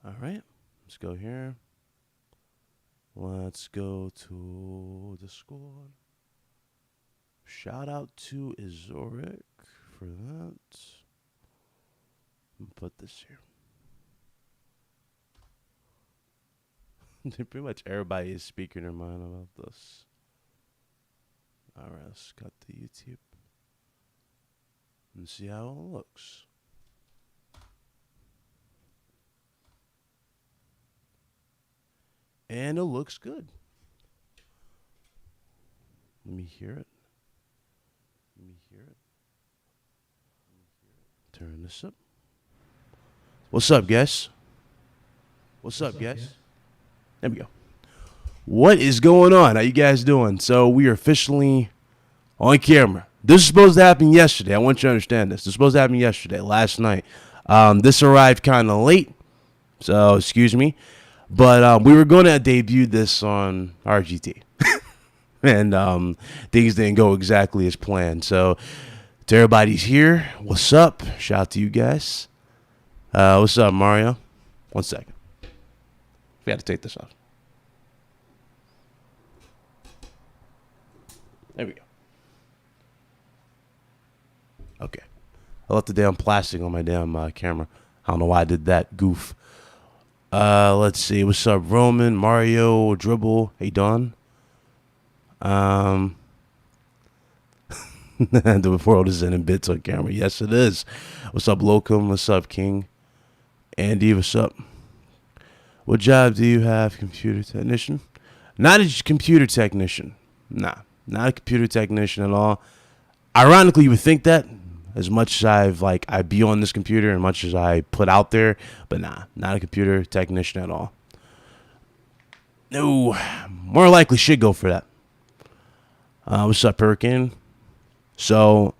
All right, let's go here. Let's go to Discord. Shout out to Izoric for that. Put this here. Pretty much everybody is speaking their mind about this. All right, let's cut the YouTube and see how it looks. And it looks good. Let me hear it. Turn this up. What's up, guys? There we go. What is going on? How you guys doing? So we are officially on camera. This is supposed to happen yesterday. I want you to understand this. This is supposed to happen yesterday, last night. This arrived kind of late, so excuse me. But we were going to debut this on RGT. And things didn't go exactly as planned. So to everybody's here, what's up? Shout out to you guys. What's up, Mario? 1 second. We had to take this off. There we go. Okay. I left the damn plastic on my damn camera. I don't know why I did that. Goof. Let's see. What's up, Roman, Mario, Dribble? Hey, Don. The world is in bits on camera. Yes, it is. What's up, Locum? What's up, King? Andy, what's up? What job do you have? Computer technician? Not a computer technician. Nah, not a computer technician at all. Ironically, you would think that, as much as I be on this computer and much as I put out there, but nah, not a computer technician at all. No, more likely should go for that. What's up, Perkin? So,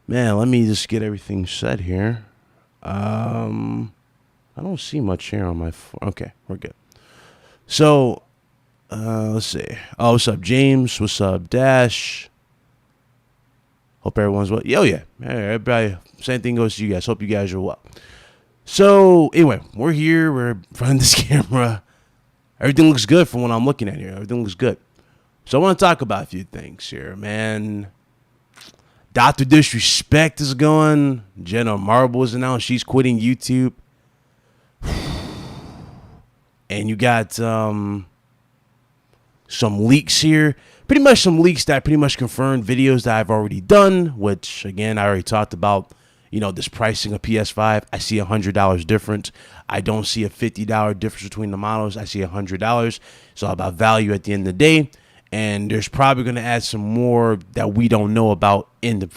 man, let me just get everything set here. I don't see much here on my phone. Okay, we're good. So, let's see. Oh, what's up, James? What's up, Dash? Hope everyone's well. Yo, yeah. Everybody, same thing goes to you guys. Hope you guys are well. So, anyway, we're here. We're in front of this camera. Everything looks good from what I'm looking at here. Everything looks good. So, I want to talk about a few things here, man. Dr. Disrespect is going. Jenna Marble is announced she's quitting YouTube. And you got some leaks here. Pretty much some leaks that pretty much confirmed videos that I've already done, which, again, I already talked about, this pricing of PS5. I see $100 difference. I don't see a $50 difference between the models. I see $100. It's all about value at the end of the day. And there's probably going to add some more that we don't know about in the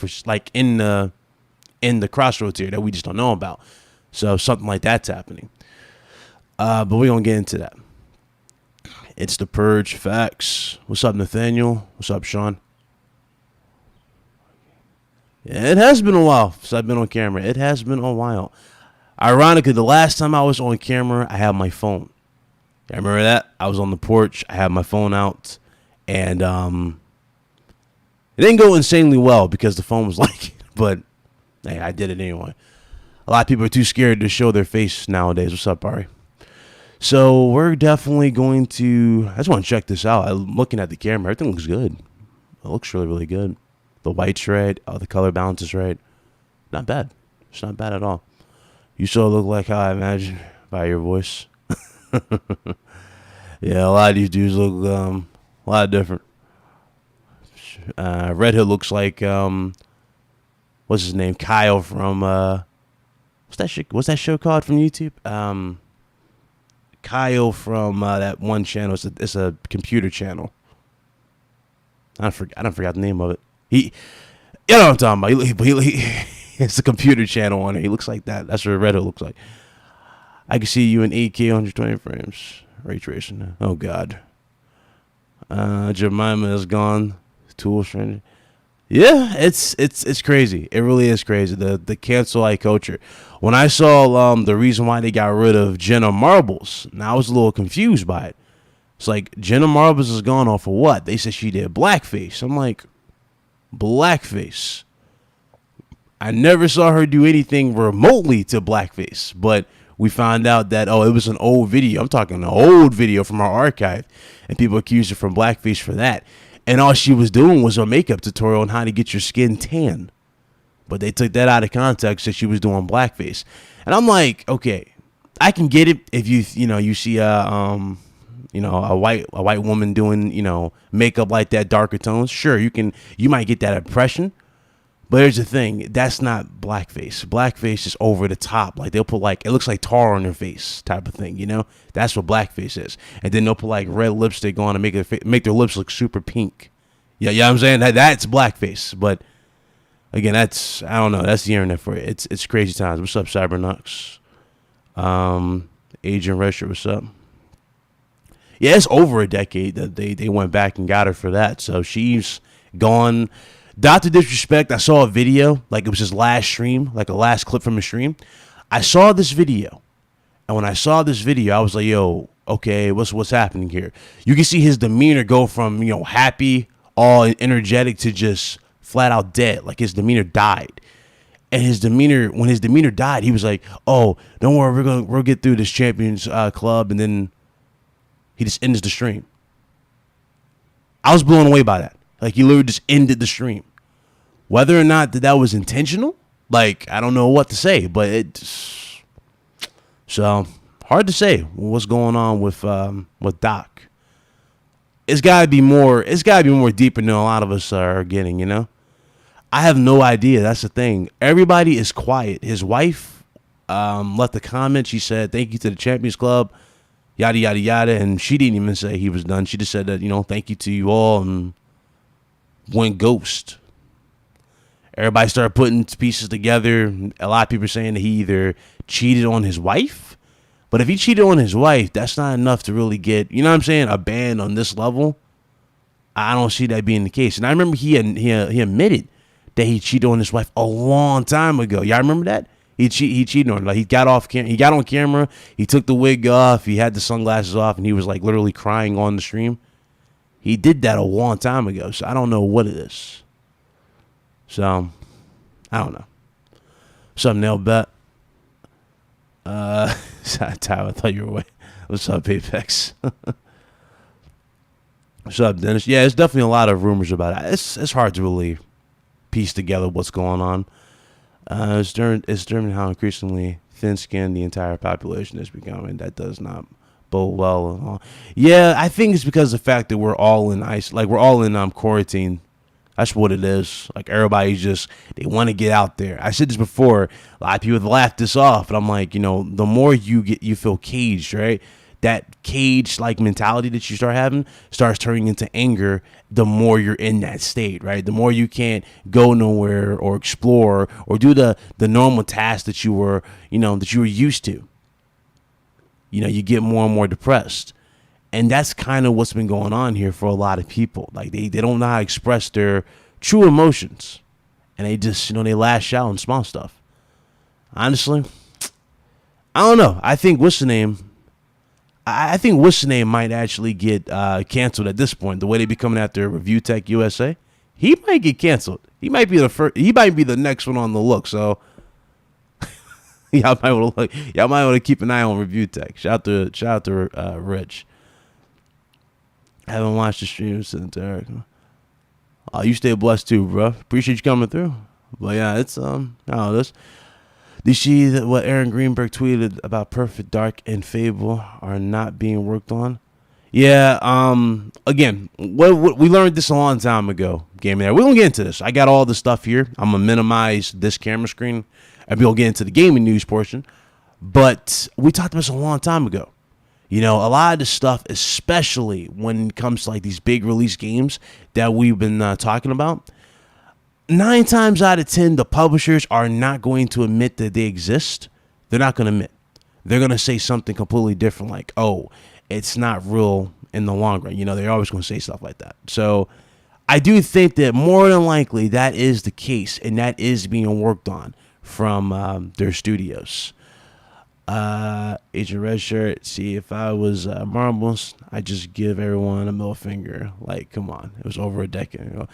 crossroads here that we just don't know about. So something like that's happening. But we're going to get into that. It's the Purge. Facts. What's up, Nathaniel? What's up, Sean? Yeah, it has been a while since I've been on camera. It has been a while. Ironically, the last time I was on camera, I had my phone. I remember that? I was on the porch. I had my phone out. And it didn't go insanely well because the phone was like, but hey, I did it anyway. A lot of people are too scared to show their face nowadays. What's up, Ari? So we're definitely going to, I just want to check this out. I'm looking at the camera. Everything looks good. It looks really, really good. The white's right. The color balance is right. Not bad. It's not bad at all. You sort of look like how I imagine by your voice. Yeah, a lot of these dudes look a lot different. Red Hood looks like what's his name? Kyle from what's that show called from YouTube? Kyle from that one channel. It's a computer channel. I don't forgot the name of it. You know what I'm talking about. It's a computer channel on it. He looks like that. That's what Red Hood looks like. I can see you in 8K 120 frames. Ray tracing. Oh God. Jemima is gone. Tool stranger. Yeah, it's crazy. It really is crazy. The cancel culture. When I saw the reason why they got rid of Jenna Marbles, now I was a little confused by it. It's like Jenna Marbles is gone off of what? They said she did blackface. I'm like, blackface. I never saw her do anything remotely to blackface, but we found out that, oh, it was an old video. I'm talking an old video from our archive, and people accused her from blackface for that. And all she was doing was a makeup tutorial on how to get your skin tan. But they took that out of context that she was doing blackface. And I'm like, okay, I can get it if you see a white woman doing, makeup like that, darker tones. Sure, you might get that impression. But here's the thing, that's not blackface. Blackface is over the top. Like they'll put it looks like tar on their face type of thing, That's what blackface is. And then they'll put red lipstick on and make their lips look super pink. Yeah, you know what I'm saying? That's blackface. But again, I don't know. That's the internet for you. It's crazy times. What's up, Cybernux? Agent Retro, what's up? Yeah, it's over a decade that they went back and got her for that. So she's gone. Dr. Disrespect, I saw a video, it was his last stream, a last clip from his stream. I saw this video. And when I saw this video, I was like, yo, okay, what's happening here? You can see his demeanor go from, happy, all energetic to just flat out dead. Like his demeanor died. And when his demeanor died, he was like, oh, don't worry, we'll get through this Champions Club. And then he just ends the stream. I was blown away by that. He literally just ended the stream. Whether or not that was intentional, I don't know what to say, but so hard to say what's going on with Doc. It's gotta be more deeper than a lot of us are getting, I have no idea. That's the thing. Everybody is quiet. His wife left a comment. She said, thank you to the Champions Club, yada, yada, yada. And she didn't even say he was done. She just said that, thank you to you all, and went ghost. Everybody started putting pieces together. A lot of people are saying that he either cheated on his wife, but if he cheated on his wife, that's not enough to really get, a ban on this level. I don't see that being the case. And I remember he admitted that he cheated on his wife a long time ago. Y'all remember that? He cheated on her. He got on camera. He took the wig off. He had the sunglasses off, and he was literally crying on the stream. He did that a long time ago, so I don't know what it is. So, I don't know. What's up, Nail Bet? Tyler, I thought you were away. What's up, Apex? What's up, Dennis? Yeah, there's definitely a lot of rumors about it. It's hard to really piece together what's going on. It's determined how increasingly thin-skinned the entire population is becoming. That does not bode well at all. Yeah, I think it's because of the fact that we're all in we're all in quarantine. That's what it is. Everybody's just, they want to get out there. I said this before. A lot of people have laughed this off, but I'm like, the more you feel caged, right? That cage mentality that you start having starts turning into anger the more you're in that state, right? The more you can't go nowhere or explore or do the normal tasks that you were used to. You get more and more depressed. And that's kind of what's been going on here for a lot of people. They don't know how to express their true emotions. And they just, they lash out on small stuff. Honestly, I don't know. I think what's the name might actually get canceled at this point. The way they be coming after Review Tech USA, he might get canceled. He might be the first. He might be the next one on the look. So y'all might want to look. Y'all might want to keep an eye on Review Tech. Shout out to Rich. Haven't watched the stream since Eric. Oh, you stay blessed too, bro. Appreciate you coming through. But yeah, it's this. Did you see what Aaron Greenberg tweeted about Perfect Dark and Fable are not being worked on? Yeah. Again, what we learned this a long time ago. Gaming there. We're gonna get into this. I got all the stuff here. I'm gonna minimize this camera screen, and we'll get into the gaming news portion. But we talked about this a long time ago. A lot of the stuff, especially when it comes to these big release games that we've been talking about, 9 times out of 10, the publishers are not going to admit that they exist. They're not going to admit. They're going to say something completely different, oh, it's not real in the long run. They're always going to say stuff like that. So I do think that more than likely that is the case, and that is being worked on from their studios. Agent Red Shirt, see, if I was Marbles, I'd just give everyone a middle finger. Come on. It was over a decade ago.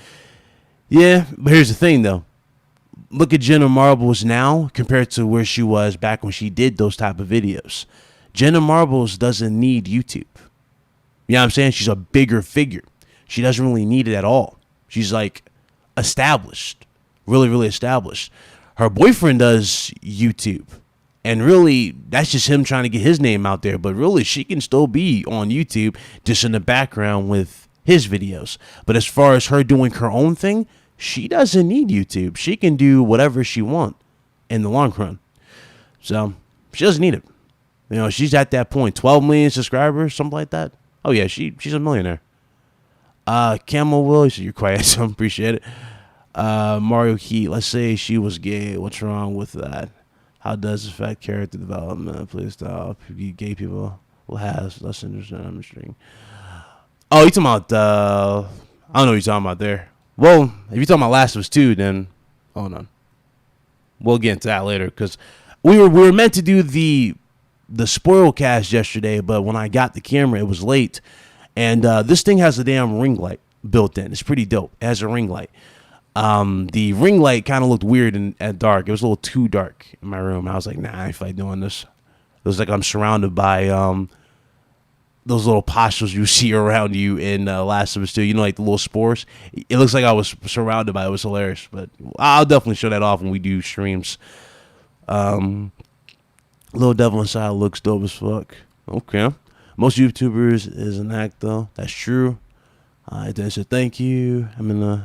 Yeah, but here's the thing, though. look at Jenna Marbles now compared to where she was back when she did those type of videos. Jenna Marbles doesn't need YouTube. You know what I'm saying? She's a bigger figure. She doesn't really need it at all. She's like established, really, really established. Her boyfriend does YouTube. And really, that's just him trying to get his name out there. But really, she can still be on YouTube just in the background with his videos. But as far as her doing her own thing, she doesn't need YouTube. She can do whatever she wants in the long run. So she doesn't need it. You know, she's at that point. 12 million subscribers, something like that. Oh, yeah, she's a millionaire. Camel Will, you said you're quiet, so I appreciate it. Mario Key, let's say she was gay. What's wrong with that? How does it affect character development? Please stop. Gay people will have less interest in the string. Oh, you talking about, I don't know what you're talking about there. Well, if you're talking about Last of Us 2, then hold on. We'll get into that later, because we were meant to do the spoil cast yesterday, but when I got the camera, it was late. And this thing has a damn ring light built in. It's pretty dope. It has a ring light. The ring light kind of looked weird at dark. It was a little too dark in my room. I was like, nah, I ain't like doing this. It was like I'm surrounded by those little pustules you see around you in Last of Us 2. You know, like the little spores. It looks like I was surrounded by it. It was hilarious. But I'll definitely show that off when we do streams. Little Devil Inside looks dope as fuck. Okay. Most YouTubers is an act, though. That's true. I said thank you. I'm in the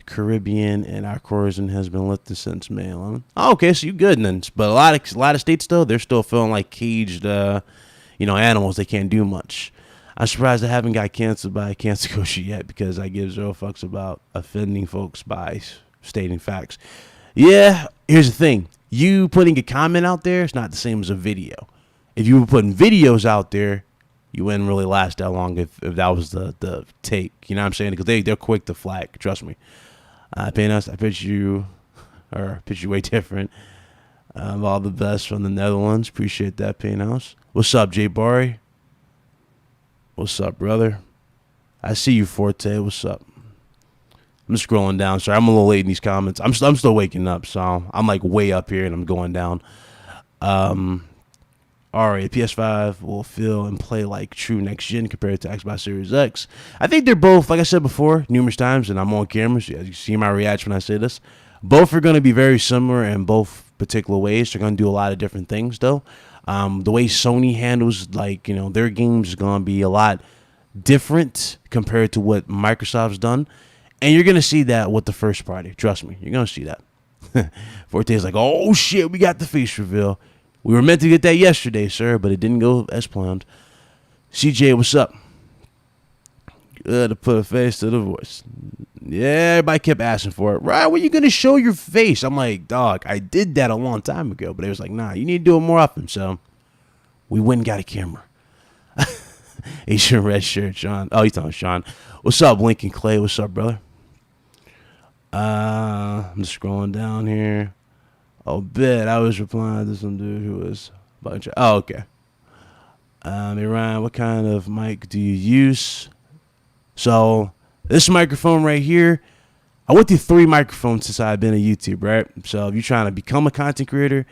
Caribbean, and our coercion has been lifted since May 11th. Oh, okay, so you good then. But a lot of states, though, they're still feeling like caged, animals. They can't do much. I'm surprised I haven't got canceled by a cancel culture yet, because I give zero fucks about offending folks by stating facts. Yeah, here's the thing. You putting a comment out there is not the same as a video. If you were putting videos out there, you wouldn't really last that long if that was the take. You know what I'm saying? Because they're quick to flag. Trust me. Panos, I pitch you way different. All the best from the Netherlands. Appreciate that, Panos. What's up, Jay Barry? What's up, brother? I see you, Forte. What's up? I'm scrolling down. Sorry, I'm a little late in these comments. I'm still waking up, so I'm like way up here and I'm going down. All right, PS5 will feel and play like true next gen compared to Xbox Series X. I think they're both, like I said before, numerous times, and I'm on camera, so you see my reaction when I say this. Both are going to be very similar in both particular ways. They're going to do a lot of different things, though. The way Sony handles, their games is going to be a lot different compared to what Microsoft's done. And you're going to see that with the first party. Trust me, you're going to see that. Forte's like, oh, shit, we got the face reveal. We were meant to get that yesterday, sir, but it didn't go as planned. CJ, what's up? Good to put a face to the voice. Yeah, everybody kept asking for it. Right, when you going to show your face? I'm like, dog, I did that a long time ago. But it was like, nah, you need to do it more often. So we went and got a camera. Asian red shirt, Sean. Oh, he's talking Sean. What's up, Lincoln Clay? What's up, brother? I'm just scrolling down here. Oh, bet I was replying to some dude who was about to. Oh, okay. Hey, Ryan, what kind of mic do you use? So this microphone right here, I went through 3 microphones since I've been on YouTube, right? So if you're trying to become a content creator,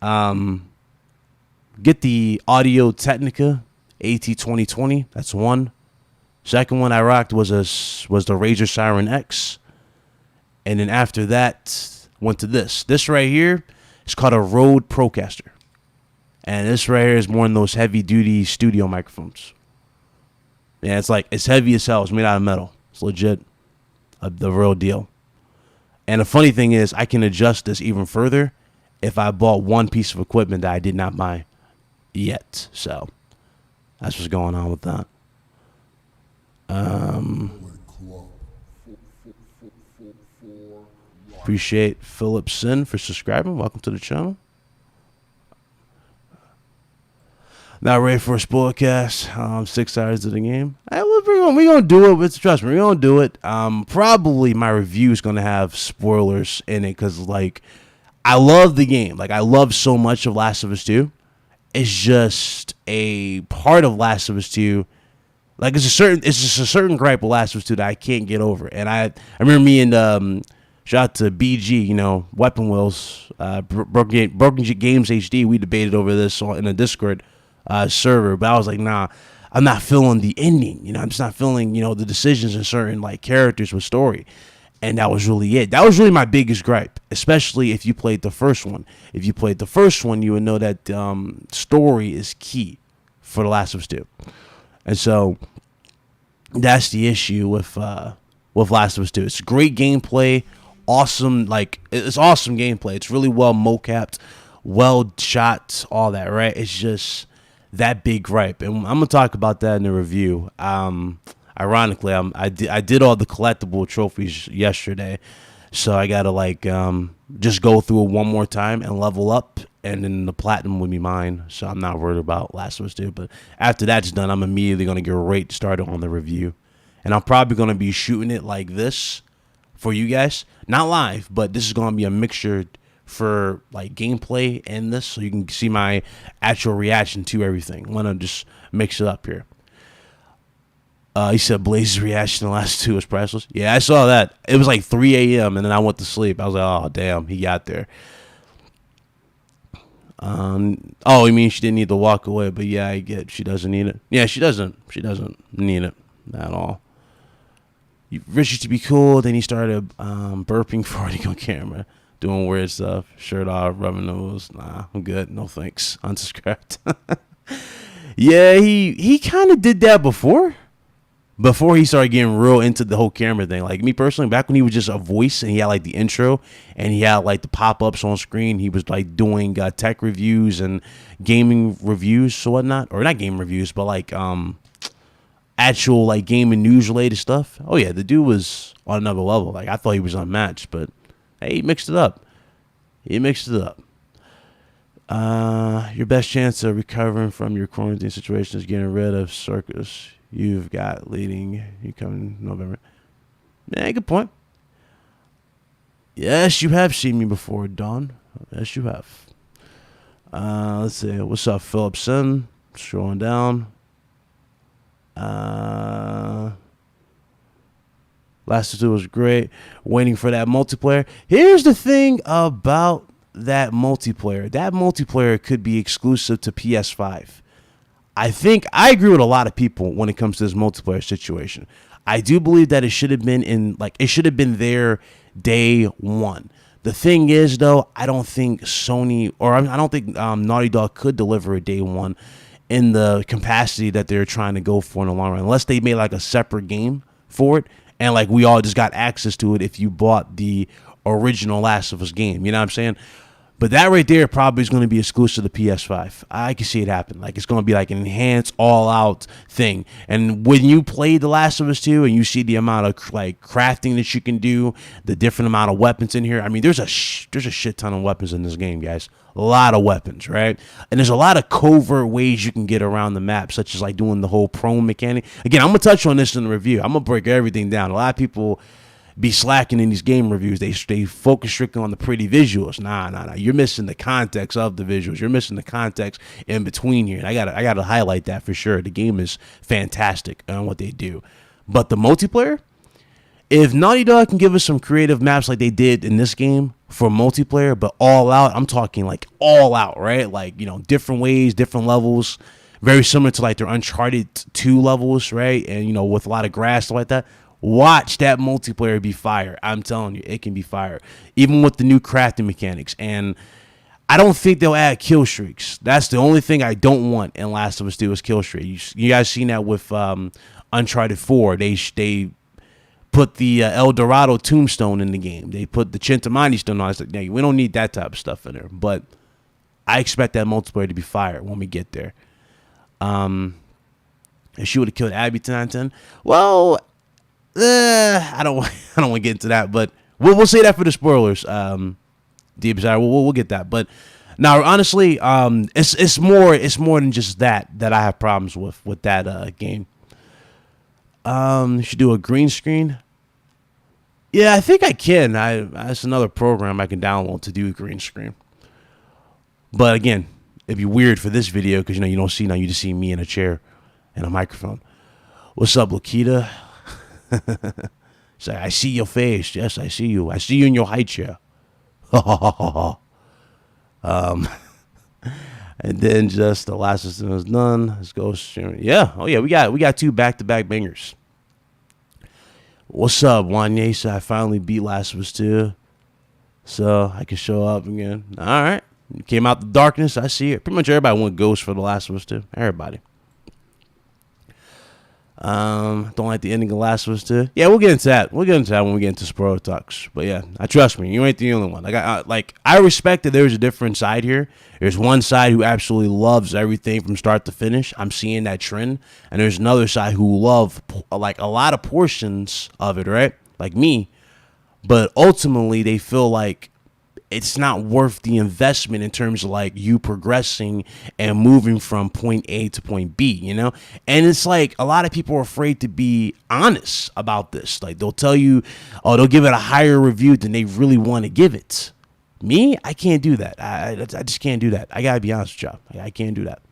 get the Audio Technica AT2020. That's one. Second one I rocked was the Razer Siren X, and then after that went to this. This right here is called a Rode Procaster. And this right here is more in those heavy-duty studio microphones. Yeah, it's heavy as hell. It's made out of metal. It's legit. The real deal. And the funny thing is, I can adjust this even further if I bought one piece of equipment that I did not buy yet. So, that's what's going on with that. Appreciate Philip Sin for subscribing. Welcome to the channel. Not ready for a spoilercast. 6 hours of the game. We're gonna do it. But trust me, we're gonna do it. Probably my review is gonna have spoilers in it because, I love the game. I love so much of Last of Us 2. It's just a part of Last of Us 2. It's just a certain gripe of Last of Us 2 that I can't get over. And I remember me and Shout out to BG, you know, Weapon Wheels, Broken Games HD. We debated over this in a Discord server, but I was like, nah, I'm not feeling the ending. You know, I'm just not feeling, you know, the decisions in certain like characters with story. And that was really it. That was really my biggest gripe, especially if you played the first one. If you played the first one, you would know that story is key for The Last of Us 2. And so that's the issue with Last of Us 2. It's great gameplay, awesome, like it's awesome gameplay. It's really well mocapped, well shot, all that, right? It's just that big gripe, and I'm gonna talk about that in the review. Ironically, I did all the collectible trophies yesterday, so I gotta like just go through it one more time and level up, and then the platinum would be mine. So I'm not worried about Last of Us 2. But after that's done, I'm immediately gonna get right started on the review, and I'm probably gonna be shooting it like this for you guys, not live, but this is gonna be a mixture for like gameplay and this, so you can see my actual reaction to everything. I'm gonna just mix it up here. He said Blaze's reaction to the last two was priceless. Yeah, I saw that. It was like 3 a.m. and then I went to sleep. I was like, oh, damn, he got there. Oh, you mean she didn't need to walk away? But yeah, I get she doesn't need it. Yeah, she doesn't. She doesn't need it at all. Rich used to be cool. Then he started burping, farting on camera, doing weird stuff. Shirt off, rubbing nose. Nah, I'm good. No thanks. Unsubscribed. Yeah, he kind of did that before he started getting real into the whole camera thing. Like me personally, back when he was just a voice and he had like the intro and he had like the pop-ups on screen, he was like doing tech reviews and gaming reviews or whatnot. Or not game reviews, but like actual like game and news related stuff. Oh yeah, the dude was on another level. Like I thought he was unmatched, but hey, he mixed it up. Your best chance of recovering from your quarantine situation is getting rid of circus you've got leading you coming November. Yeah, good point. Yes, you have seen me before, Dawn. Yes, you have. Let's see. What's up, Phillipson? Scrolling down. Last of Us was great. Waiting for that multiplayer. Here's the thing about that multiplayer. That multiplayer could be exclusive to PS5. I think I agree with a lot of people when it comes to this multiplayer situation. I do believe that it should have been there day one. The thing is, though, I don't think Sony or I don't think Naughty Dog could deliver a day one in the capacity that they're trying to go for in the long run, unless they made like a separate game for it and like we all just got access to it if you bought the original Last of Us game. You know what I'm saying? But that right there probably is going to be exclusive to PS5. I can see it happen. Like, it's going to be like an enhanced, all-out thing. And when you play The Last of Us 2 and you see the amount of, like, crafting that you can do, the different amount of weapons in here. I mean, there's a shit ton of weapons in this game, guys. A lot of weapons, right? And there's a lot of covert ways you can get around the map, such as, like, doing the whole prone mechanic. Again, I'm going to touch on this in the review. I'm going to break everything down. A lot of people be slacking in these game reviews. They focus strictly on the pretty visuals. Nah. You're missing the context of the visuals. You're missing the context in between here. And I gotta highlight that for sure. The game is fantastic on what they do. But the multiplayer, if Naughty Dog can give us some creative maps like they did in this game for multiplayer, but all out, I'm talking like all out, right? Like, you know, different ways, different levels, very similar to like their Uncharted 2 levels, right? And, you know, with a lot of grass, stuff like that. Watch that multiplayer be fire. I'm telling you, it can be fire. Even with the new crafting mechanics. And I don't think they'll add kill streaks. That's the only thing I don't want in Last of Us 2 is kill streak. You guys seen that with Uncharted 4. They put the El Dorado tombstone in the game. They put the Chintamani stone on. It's like, we don't need that type of stuff in there. But I expect that multiplayer to be fire when we get there. If she would have killed Abby 10/10, well, I don't want to get into that, but we'll say that for the spoilers. Deep desire, we'll get that. But now, honestly, it's more than just that I have problems with that game. You should do a green screen. Yeah, I think I can. That's another program I can download to do a green screen. But again, it'd be weird for this video because you don't see now. You just see me in a chair and a microphone. What's up, Lakita? Say, I see your face. Yes, I see you. I see you in your high chair. And then just the last system is done. Let's go. Yeah. Oh yeah. We got 2 back-to-back bangers. What's up, Wanye? So I finally beat Last of Us 2, so I can show up again. All right. Came out the darkness. I see it. Pretty much everybody went Ghost for the Last of Us 2. Everybody. Don't like the ending of Last of Us 2. Yeah, we'll get into that. We'll get into that when we get into spoiler talks. But yeah, trust me, you ain't the only one. I respect that there's a different side here. There's one side who absolutely loves everything from start to finish. I'm seeing that trend. And there's another side who love like a lot of portions of it, right? Like me. But ultimately, they feel like it's not worth the investment in terms of like you progressing and moving from point A to point B, you know? And it's like a lot of people are afraid to be honest about this. Like they'll tell you, oh, they'll give it a higher review than they really want to give it. Me, I can't do that. I just can't do that. I gotta be honest with y'all. I can't do that.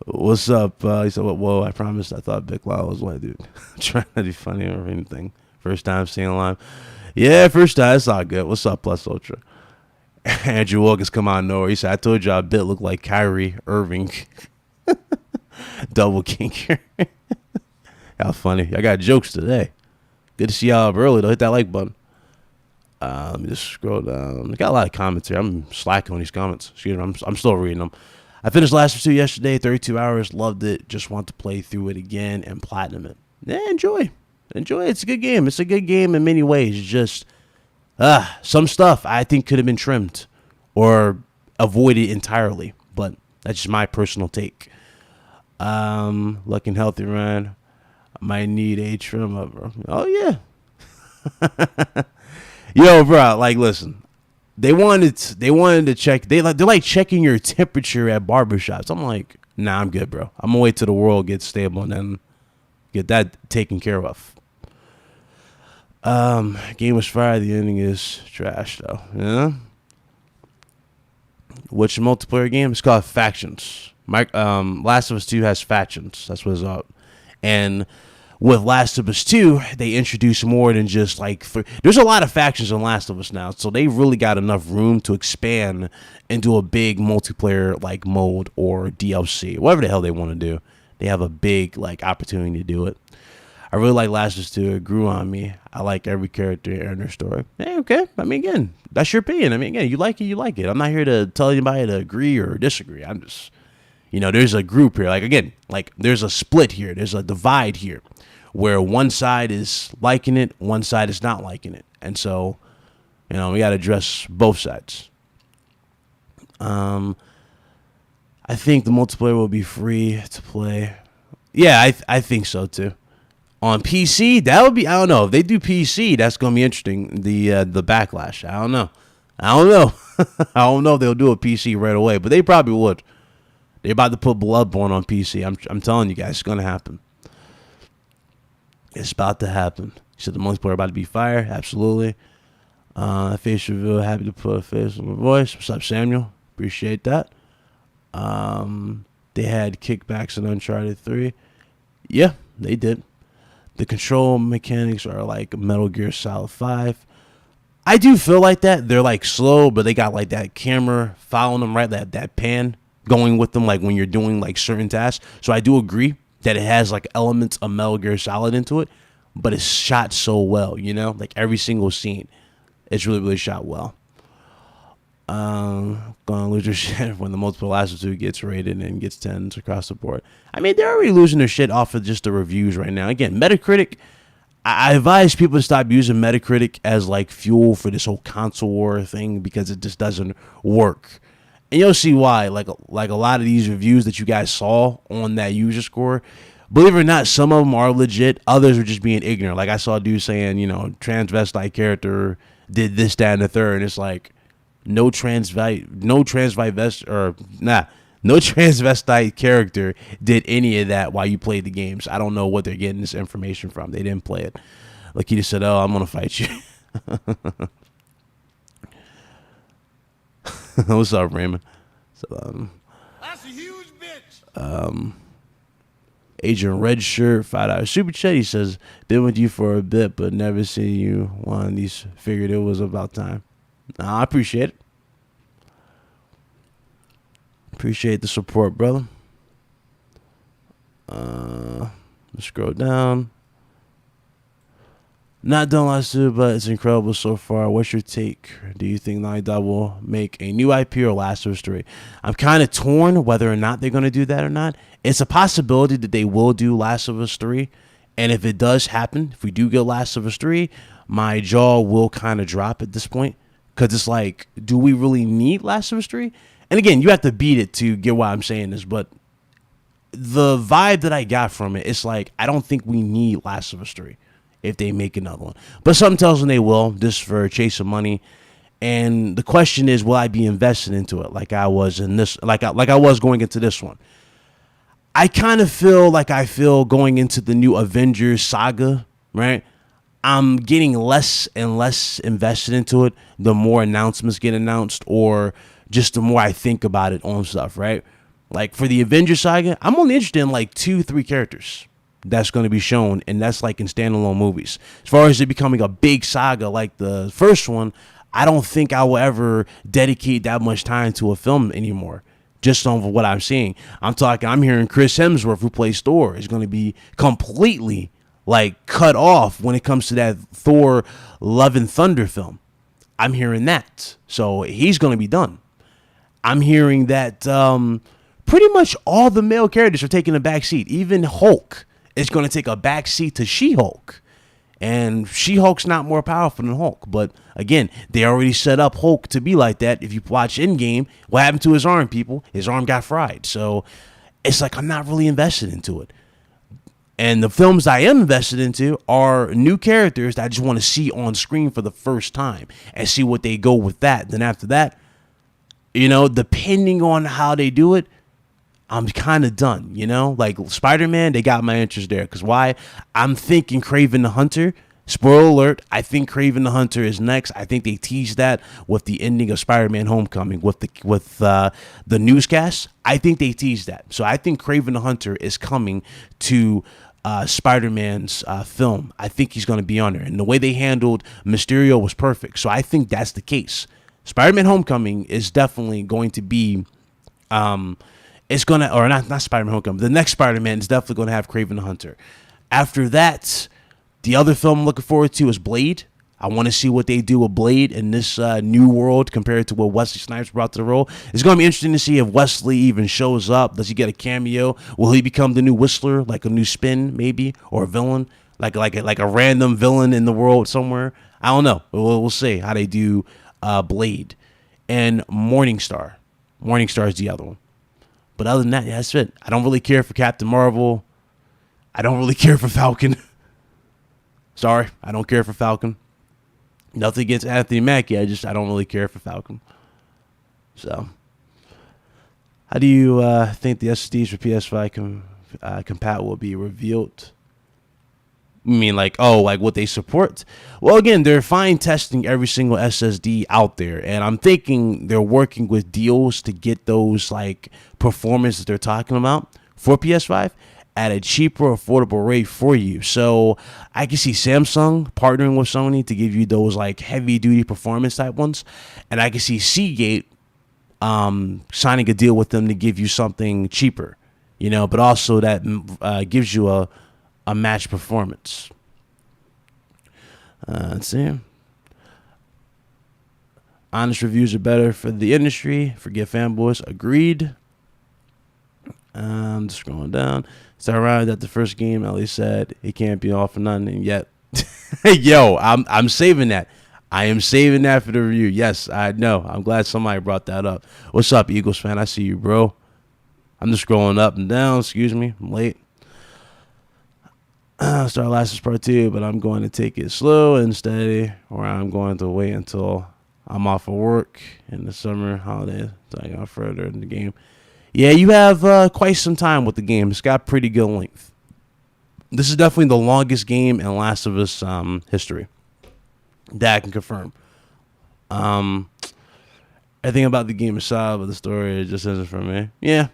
What's up? He said, whoa, I promised I thought Big Law was one dude. Trying to be funny or anything. First time seeing a live. Yeah, first time. It's all good. What's up, Plus Ultra? Andrew Wilkins come out of nowhere. He said, I told y'all Bit looked like Kyrie Irving. Double kinker. How funny. I got jokes today. Good to see y'all up early, though. Hit that like button. Let me just scroll down. I got a lot of comments here. I'm slacking on these comments. Excuse me. I'm still reading them. I finished Last of Us 2 yesterday, 32 hours. Loved it. Just want to play through it again and platinum it. Yeah, enjoy. Enjoy. It's a good game. It's a good game in many ways. It's just some stuff I think could have been trimmed or avoided entirely. But that's just my personal take. Looking healthy, Ryan. I might need a trim up, bro. Oh, yeah. Yo, bro, like, listen. They wanted to check. They're like checking your temperature at barbershops. I'm like, nah, I'm good, bro. I'm going to wait till the world gets stable and then get that taken care of. Game was fire. The ending is trash, though. Yeah. Which multiplayer game? It's called Factions. Last of Us 2 has factions. That's what's up. And with Last of Us 2, they introduced more than just like there's a lot of factions in Last of Us now, so they really got enough room to expand into a big multiplayer like mode or DLC, whatever the hell they want to do. They have a big like opportunity to do it. I really like Last of Us 2. It grew on me. I like every character and their story. Hey, okay. I mean, again, that's your opinion. I mean, again, you like it, you like it. I'm not here to tell anybody to agree or disagree. I'm just, there's a group here. Like, again, like there's a split here. There's a divide here where one side is liking it, one side is not liking it. And so, we got to address both sides. I think the multiplayer will be free to play. Yeah, I think so, too. On PC, that would be, I don't know. If they do PC, that's going to be interesting. The backlash. I don't know. I don't know if they'll do a PC right away, but they probably would. They're about to put Bloodborne on PC. I'm telling you guys, it's going to happen. It's about to happen. He said the multiplayer about to be fire. Absolutely. Face reveal. Happy to put a face on my voice. What's up, Samuel? Appreciate that. They had kickbacks in Uncharted 3. Yeah, they did. The control mechanics are like Metal Gear Solid 5. I do feel like that. They're like slow, but they got like that camera following them, right? That pan going with them, like when you're doing like certain tasks. So I do agree that it has like elements of Metal Gear Solid into it, but it's shot so well, like every single scene. It's really, really shot well. Gonna lose their shit when the multiple Last of Us 2 gets rated and gets 10s across the board. I mean, they're already losing their shit off of just the reviews right now. Again, Metacritic, I advise people to stop using Metacritic as like fuel for this whole console war thing because it just doesn't work. And you'll see why. Like a lot of these reviews that you guys saw on that user score, believe it or not, some of them are legit. Others are just being ignorant. Like I saw a dude saying, transvestite character did this, that, and the third. And it's like, no transvestite character did any of that while you played the games. I don't know what they're getting this information from. They didn't play it. Lakita said, "Oh, I'm gonna fight you." What's up, Raymond? So, that's a huge bitch. Agent Red Shirt, $5 super chat. He says, been with you for a bit, but never seen you one of these. Figured it was about time. I appreciate it. Appreciate the support, brother. Let's scroll down. Not done last two, but it's incredible so far. What's your take? Do you think Naughty Dog will make a new IP or Last of Us 3? I'm kind of torn whether or not they're going to do that or not. It's a possibility that they will do Last of Us 3. And if it does happen, if we do get Last of Us 3, my jaw will kind of drop at this point. Because it's like, do we really need Last of Us 3? And again, you have to beat it to get why I'm saying this. But the vibe that I got from it, it's like, I don't think we need Last of Us 3. If they make another one. But something tells them they will, just for chasing money. And the question is, will I be invested into it like I was in this, like I was going into this one? I kind of feel like I feel going into the new Avengers saga, right? I'm getting less and less invested into it the more announcements get announced, or just the more I think about it on stuff, right? Like for the Avengers saga, I'm only interested in like 2-3 characters that's going to be shown, and that's like in standalone movies. As far as it becoming a big saga like the first one, I don't think I will ever dedicate that much time to a film anymore, just on what I'm seeing. I'm hearing Chris Hemsworth, who plays Thor, is going to be completely like cut off when it comes to that Thor Love and Thunder film. I'm hearing that. So he's going to be done. I'm hearing that pretty much all the male characters are taking a back seat. Even Hulk is going to take a back seat to She-Hulk. And She-Hulk's not more powerful than Hulk. But again, they already set up Hulk to be like that. If you watch Endgame, what happened to his arm, people? His arm got fried. So it's like I'm not really invested into it. And the films I am invested into are new characters that I just want to see on screen for the first time and see what they go with that. Then after that, you know, depending on how they do it, I'm kind of done, you know? Like Spider-Man, they got my interest there. Because why? I'm thinking Kraven the Hunter. Spoiler alert, I think Kraven the Hunter is next. I think they teased that with the ending of Spider-Man Homecoming with the newscast. I think they teased that. So I think Kraven the Hunter is coming to Spider-Man's film. I think he's going to be on there. And the way they handled Mysterio was perfect. So I think that's the case. Spider-Man Homecoming is definitely going to be... it's going to, or not Spider-Man Homecoming, the next Spider-Man is definitely going to have Kraven the Hunter. After that, the other film I'm looking forward to is Blade. I want to see what they do with Blade in this new world compared to what Wesley Snipes brought to the role. It's going to be interesting to see if Wesley even shows up. Does he get a cameo? Will he become the new Whistler, like a new spin maybe, or a villain, like a random villain in the world somewhere? I don't know. We'll see how they do Blade. And Morningstar. Morningstar is the other one. But other than that, yeah, that's it. I don't really care for Captain Marvel. I don't really care for Falcon. Sorry, I don't care for Falcon. Nothing against Anthony Mackie. I don't really care for Falcon. So, how do you think the SSDs for PS5 compatible will be revealed? You mean like what they support? Well, again, they're fine testing every single SSD out there, and I'm thinking they're working with deals to get those like performance that they're talking about for PS5 at a cheaper, affordable rate for you. So I can see Samsung partnering with Sony to give you those like heavy duty performance type ones, and I can see Seagate signing a deal with them to give you something cheaper, you know, but also that gives you a match performance. Let's see. Honest reviews are better for the industry. Forget fanboys. Agreed. Just scrolling down. It's ironic that the first game Ellie said it can't be all for nothing, and yet, yo, I'm saving that. I am saving that for the review. Yes, I know. I'm glad somebody brought that up. What's up, Eagles fan? I see you, bro. I'm just scrolling up and down. Excuse me. I'm late. Start Last Part 2, but I'm going to take it slow and steady, or I'm going to wait until I'm off of work in the summer holidays so I go further in the game. Yeah, you have quite some time with the game. It's got pretty good length. This is definitely the longest game in Last of Us history. That I can confirm. Everything about the game is solid, but the story just isn't for me. Yeah,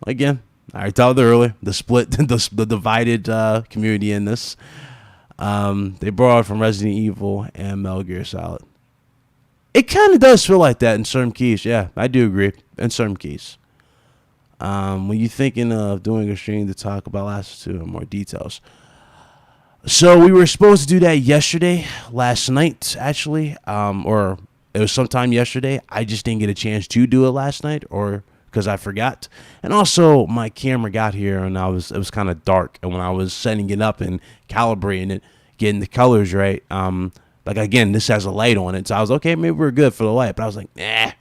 again, I already told you earlier, the split, the divided community in this. They borrowed from Resident Evil and Metal Gear Solid. It kind of does feel like that in certain keys. Yeah, I do agree. In certain keys. When you're thinking of doing a stream to talk about Last of Us 2 in more details. So we were supposed to do that last night, actually. Or it was sometime yesterday. I just didn't get a chance to do it last night, or because I forgot. And also, my camera got here, and it was kind of dark. And when I was setting it up and calibrating it, getting the colors right, like, again, this has a light on it. So I was, okay, maybe we're good for the light. But I was like, nah,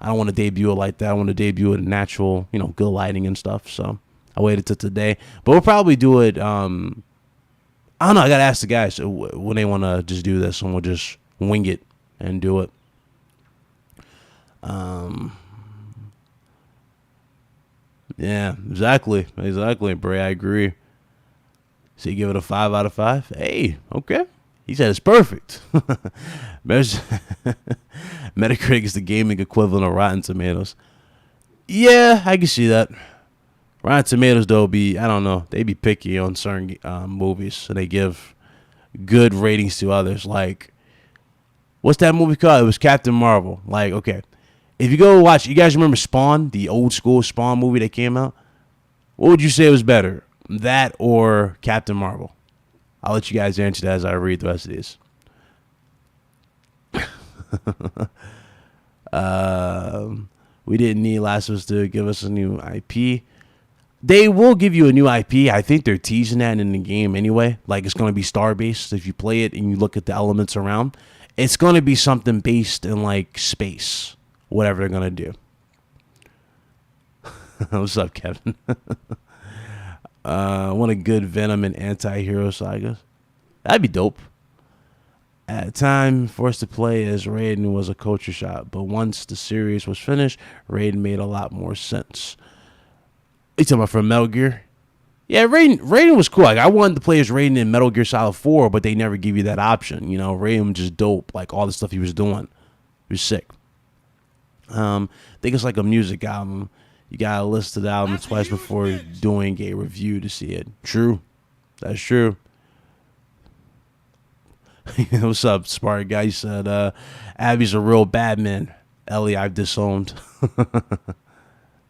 I don't want to debut it like that. I want to debut it in natural, good lighting and stuff. So I waited till today. But we'll probably do it, I don't know. I got to ask the guys when they want to just do this, and we'll just wing it and do it. Yeah, exactly, Bray. I agree. So you give it a 5 out of 5? Hey, okay. He said it's perfect. Metacritic is the gaming equivalent of Rotten Tomatoes. Yeah, I can see that. Rotten Tomatoes, though, I don't know, they be picky on certain movies, so they give good ratings to others. Like, what's that movie called? It was Captain Marvel. Like, okay, if you go watch, you guys remember Spawn, the old school Spawn movie that came out? What would you say was better, that or Captain Marvel? I'll let you guys answer that as I read the rest of these. We didn't need Last of Us to give us a new IP. They will give you a new IP. I think they're teasing that in the game anyway. Like, it's going to be star-based. If you play it and you look at the elements around, it's going to be something based in, like, space. Whatever they're going to do. What's up, Kevin? Want a good Venom and anti-hero sagas. That'd be dope. At the time, forced to play as Raiden was a culture shock, but once the series was finished, Raiden made a lot more sense. You talking about from Metal Gear? Yeah, Raiden was cool. Like, I wanted to play as Raiden in Metal Gear Solid 4, but they never give you that option. Raiden was just dope. Like, all the stuff he was doing. He was sick. I think it's like a music album. You gotta listen to the album twice before doing a review to see it. True. That's true. What's up, Spark guy? You said, Abby's a real bad man. Ellie, I've disowned.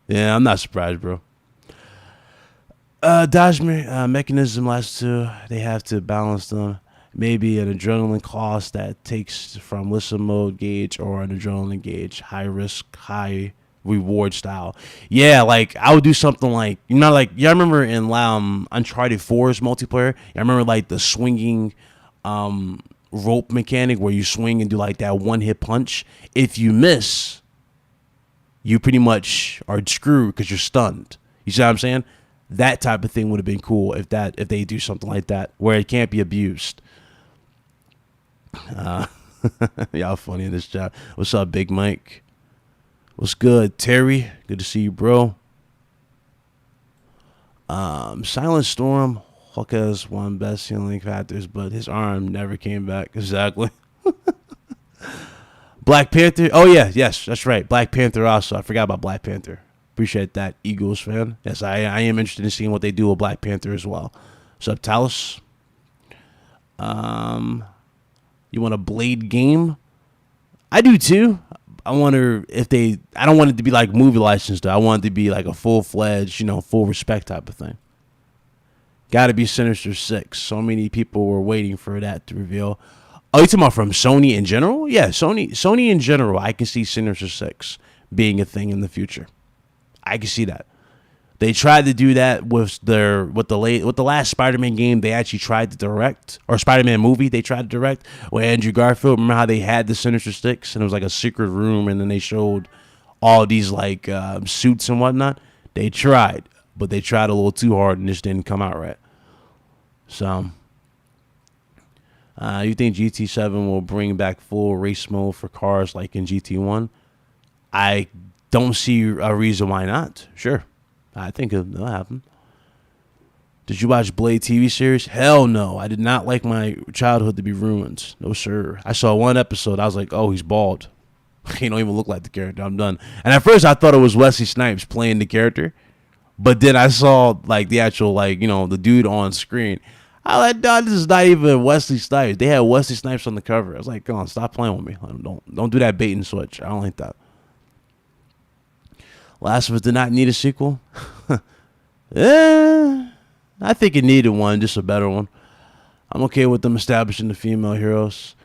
Yeah, I'm not surprised, bro. Dodge mechanism last two. They have to balance them. Maybe an adrenaline cost that takes from listen mode gauge or an adrenaline gauge. High risk, high reward style. Yeah, like I would do something like, like, I remember in Uncharted 4's multiplayer, I remember like the swinging rope mechanic where you swing and do like that one hit punch. If you miss, you pretty much are screwed because you're stunned. You see what I'm saying? That type of thing would have been cool if they do something like that where it can't be abused. Y'all funny in this chat. What's up, Big Mike? What's good, Terry? Good to see you, bro. Silent Storm. Hulk has one best healing factors, but his arm never came back. Exactly. Black Panther. Oh, yeah. Yes, that's right. Black Panther also. I forgot about Black Panther. Appreciate that, Eagles fan. Yes, I am interested in seeing what they do with Black Panther as well. What's up, Talus? You want a Blade game? I do too. I wonder if I don't want it to be like movie license though. I want it to be like a full-fledged, full respect type of thing. Gotta be Sinister 6. So many people were waiting for that to reveal. Oh, you talking about from Sony in general? Yeah, Sony in general. I can see Sinister 6 being a thing in the future. I can see that. They tried to do that with the last Spider-Man game they actually tried to direct, or Spider-Man movie they tried to direct with Andrew Garfield. Remember how they had the Sinister Six and it was like a secret room, and then they showed all these like suits and whatnot. They tried, but they tried a little too hard and this didn't come out right. So, you think GT7 will bring back full race mode for cars like in GT1? I don't see a reason why not. Sure. I think it'll happen. Did you watch Blade TV series? Hell no. I did not like my childhood to be ruined. No, sir. I saw one episode. I was like, oh, he's bald. He don't even look like the character. I'm done. And at first I thought it was Wesley Snipes playing the character. But then I saw like the actual like the dude on screen. I like, dog, this is not even Wesley Snipes. They had Wesley Snipes on the cover. I was like, come on, stop playing with me. Don't do that bait and switch. I don't like that. Last of Us did not need a sequel. I think it needed one, just a better one. I'm okay with them establishing the female heroes.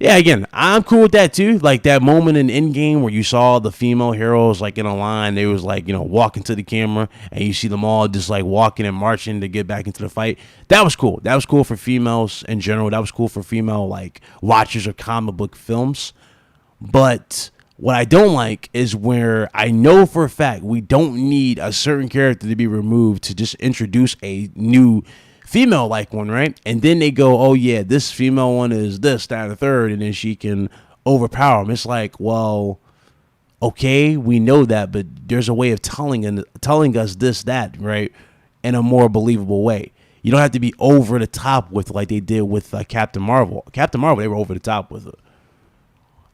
Yeah, again, I'm cool with that too. Like that moment in Endgame where you saw the female heroes like in a line, they was like, walking to the camera and you see them all just like walking and marching to get back into the fight. That was cool. That was cool for females in general. That was cool for female like watchers of comic book films. But what I don't like is where I know for a fact we don't need a certain character to be removed to just introduce a new female like one, right? And then they go, oh yeah, this female one is this, that, and the third, and then she can overpower them. It's like, well, okay, we know that, but there's a way of telling us this, that, right, in a more believable way. You don't have to be over the top with like they did with Captain Marvel. Captain Marvel, they were over the top with it.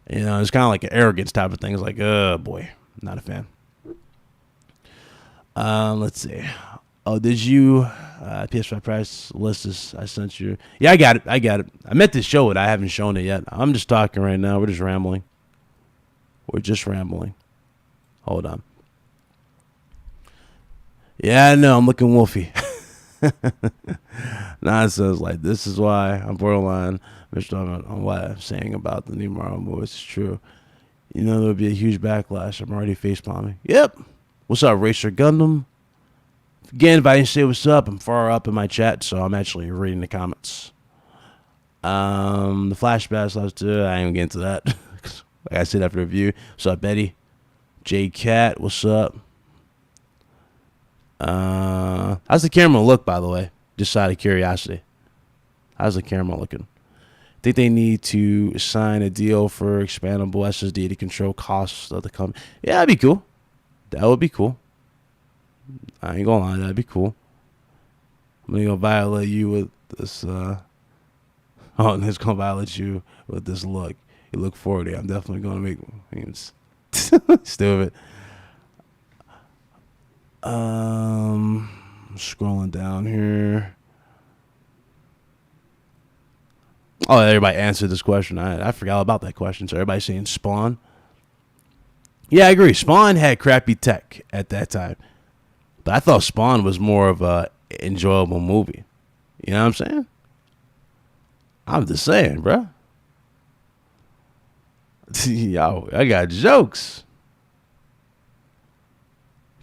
It's kind of like an arrogance type of thing. It's like, boy, not a fan. Let's see. Oh, did you PS5 price list I sent you? Yeah, I got it. I meant to show it. I haven't shown it yet. I'm just talking right now. We're just rambling. Hold on. Yeah, I know. I'm looking wolfy. Nonsense like this is why I'm borderline on what I'm saying about the new Marvel movies. It's true. There'll be a huge backlash. I'm already face palming. Yep. What's up, Racer Gundam? Again, if I didn't say what's up, I'm far up in my chat, so I'm actually reading the comments. The flashbacks last two, I ain't gonna get into that. Like I said after the review. What's up, Betty? J Cat, what's up? How's the camera look, by the way? Just out of curiosity. How's the camera looking? Think they need to sign a deal for expandable SSD to control costs of the company. Yeah, that'd be cool. That would be cool. I ain't gonna lie, that'd be cool. I'm gonna violate you with this. It's gonna violate you with this look. You look 40. I'm definitely gonna make memes. Stupid. Scrolling down here. Oh, everybody answered this question. I forgot about that question. So everybody's saying Spawn. Yeah, I agree. Spawn had crappy tech at that time. But I thought Spawn was more of a enjoyable movie. You know what I'm saying? I'm just saying, bro. Yo, I got jokes.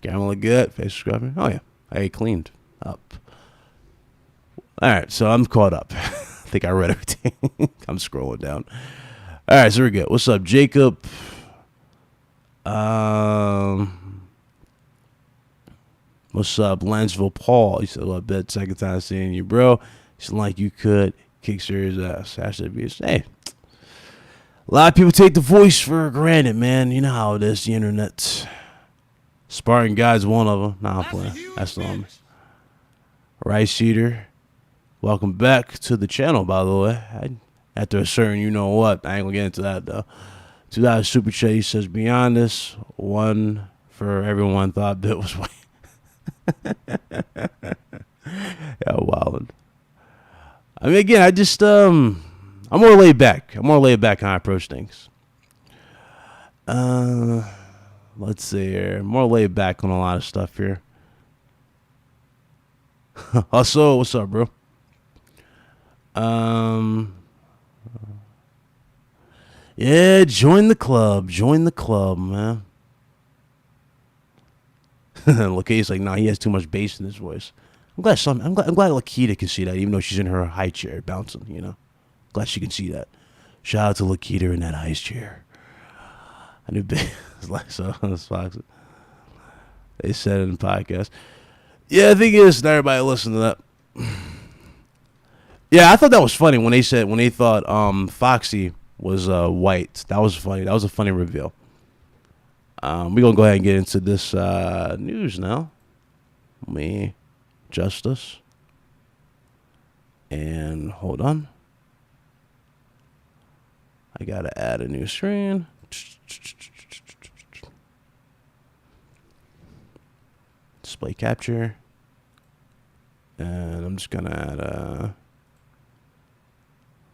Camera look good. Face scrubbing. Oh, yeah. I cleaned up. All right, so I'm caught up. I think I read everything. I'm scrolling down. All right, so we're good. What's up, Jacob? What's up, Lanceville Paul? He said, "Well, bet second time seeing you, bro. It's like you could kick serious ass." Hey, a lot of people take the voice for granted, man. You know how it is, the internet. Spartan Guy's one of them. Nah, I'm playing. That's the one. Rice Eater, welcome back to the channel, by the way. After a certain, you know what, I ain't gonna get into that though. $2 super chat. He says, "Be honest, one for everyone thought Bill was white." Yeah, wildin'. I mean, again, I just I'm more laid back. I'm more laid back how I approach things. Let's see here. More laid back on a lot of stuff here. Also, what's up, bro? Yeah, join the club. Join the club, man. Lakita's like, nah, he has too much bass in his voice. I'm glad Lakita can see that, even though she's in her high chair bouncing, you know. Glad she can see that. Shout out to Lakita in that high chair. I knew so they said it in the podcast. Yeah, I think it is. Not everybody listen to that. Yeah, I thought that was funny when they thought Foxy was white. That was funny. That was a funny reveal. We're gonna go ahead and get into this news now. Me, Justice, and hold on. I gotta add a new screen. display capture. And I'm just going to add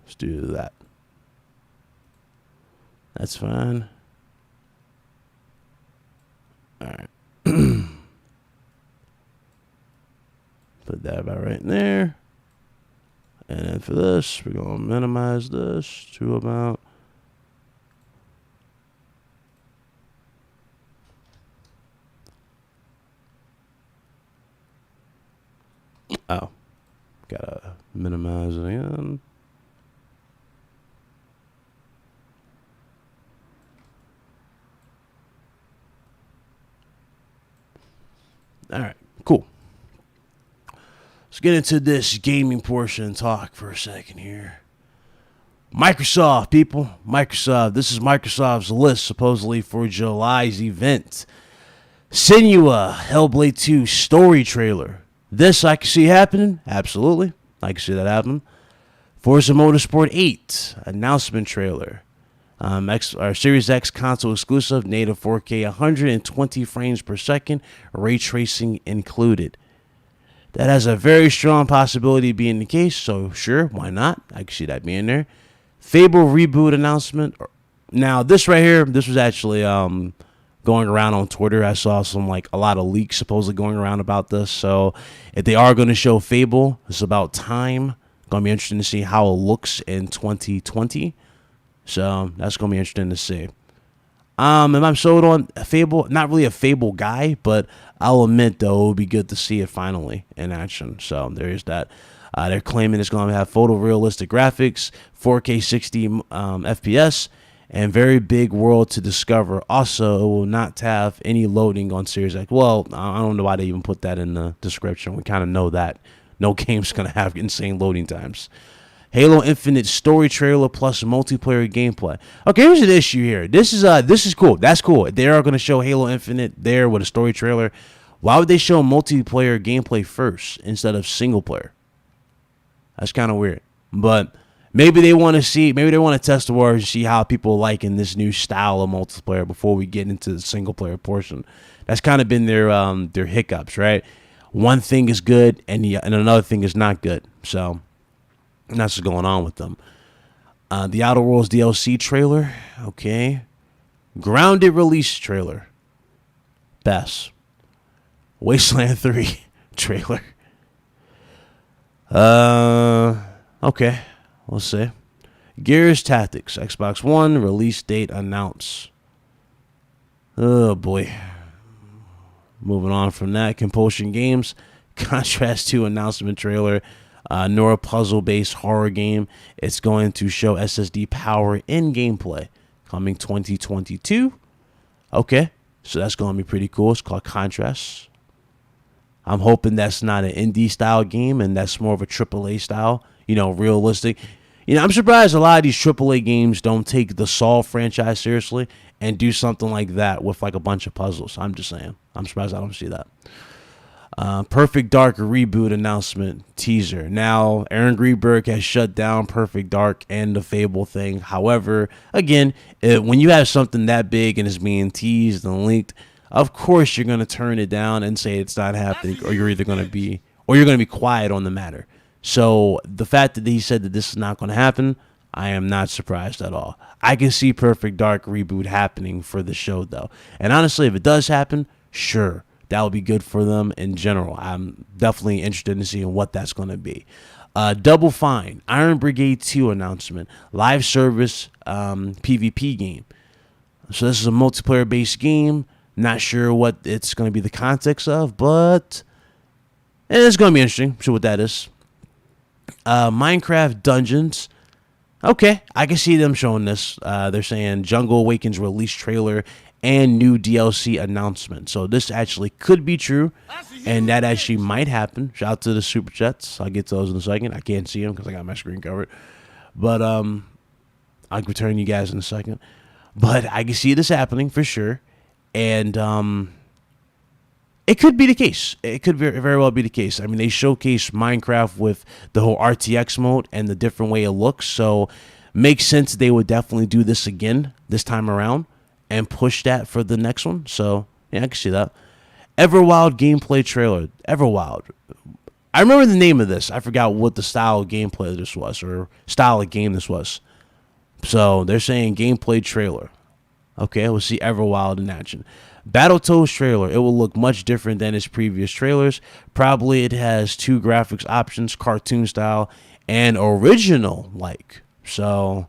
let's do that. That's fine. All right. Put that about right in there. And then for this, we're going to minimize this to about... Oh. Gotta minimize it again. All right, cool. Let's get into this gaming portion and talk for a second here. Microsoft, people. Microsoft. This is Microsoft's list, supposedly, for July's event. Senua, Hellblade 2 story trailer. This I can see happening. Absolutely. I can see that happening. Forza Motorsport 8 announcement trailer. Series X console exclusive, native 4K, 120 frames per second, ray tracing included. That has a very strong possibility of being the case, so sure, why not? I can see that being there. Fable reboot announcement. Now, this right here, this was actually going around on Twitter. I saw a lot of leaks supposedly going around about this. So if they are going to show Fable, it's about time. Going to be interesting to see how it looks in 2020. So that's going to be interesting to see. Am I sold on Fable? Not really a Fable guy, but I'll admit, though, it would be good to see it finally in action. So there is that. They're claiming it's going to have photorealistic graphics, 4K 60 FPS, and very big world to discover. Also, it will not have any loading on Series X. Well, I don't know why they even put that in the description. We kind of know that. No game's going to have insane loading times. Halo Infinite story trailer plus multiplayer gameplay. Okay, here's an issue here. This is cool. That's cool. They are going to show Halo Infinite there with a story trailer. Why would they show multiplayer gameplay first instead of single player? That's kind of weird. But maybe they want to test the waters and see how people like in this new style of multiplayer before we get into the single player portion. That's kind of been their hiccups, right? One thing is good and another thing is not good. So that's what's going on with them. The Outer Worlds DLC trailer. Okay. Grounded release trailer. Best. Wasteland 3 trailer. Okay. Let's see. Gears Tactics. Xbox One. Release date announced. Oh, boy. Moving on from that. Compulsion Games. Contrast 2 announcement trailer. Nora puzzle-based horror game. It's going to show SSD power in gameplay. Coming 2022. Okay. So that's going to be pretty cool. It's called Contrast. I'm hoping that's not an indie style game and that's more of a AAA style, realistic. I'm surprised a lot of these AAA games don't take the Saw franchise seriously and do something like that with like a bunch of puzzles. I'm just saying. I'm surprised I don't see that. Perfect Dark reboot announcement teaser. Now, Aaron Greenberg has shut down Perfect Dark and the Fable thing. However, again, when you have something that big and is being teased and leaked, of course you're going to turn it down and say it's not happening, or you're going to be quiet on the matter. So the fact that he said that this is not going to happen, I am not surprised at all. I can see Perfect Dark reboot happening for the show, though. And honestly, if it does happen, sure, that would be good for them in general. I'm definitely interested in seeing what that's going to be. Double Fine, Iron Brigade 2 announcement, live service PvP game. So this is a multiplayer-based game. Not sure what it's going to be the context of, but it's going to be interesting. I'm sure what that is. Minecraft Dungeons. Okay, I can see them showing this. They're saying Jungle Awakens release trailer and new DLC announcement. So this actually could be true, and that actually might happen. Shout out to the Super Chats. I'll get to those in a second. I can't see them because I got my screen covered. But I'll return you guys in a second. But I can see this happening for sure. And it could be the case. It could very well be the case. I mean, they showcased Minecraft with the whole RTX mode and the different way it looks. So makes sense they would definitely do this again this time around and push that for the next one. So, yeah, I can see that. Everwild gameplay trailer. Everwild. I remember the name of this. I forgot what the style of gameplay this was, or style of game this was. So they're saying gameplay trailer. Okay, we'll see Everwild in action. Battletoads trailer. It will look much different than its previous trailers. Probably it has 2 graphics options, cartoon style and original like. So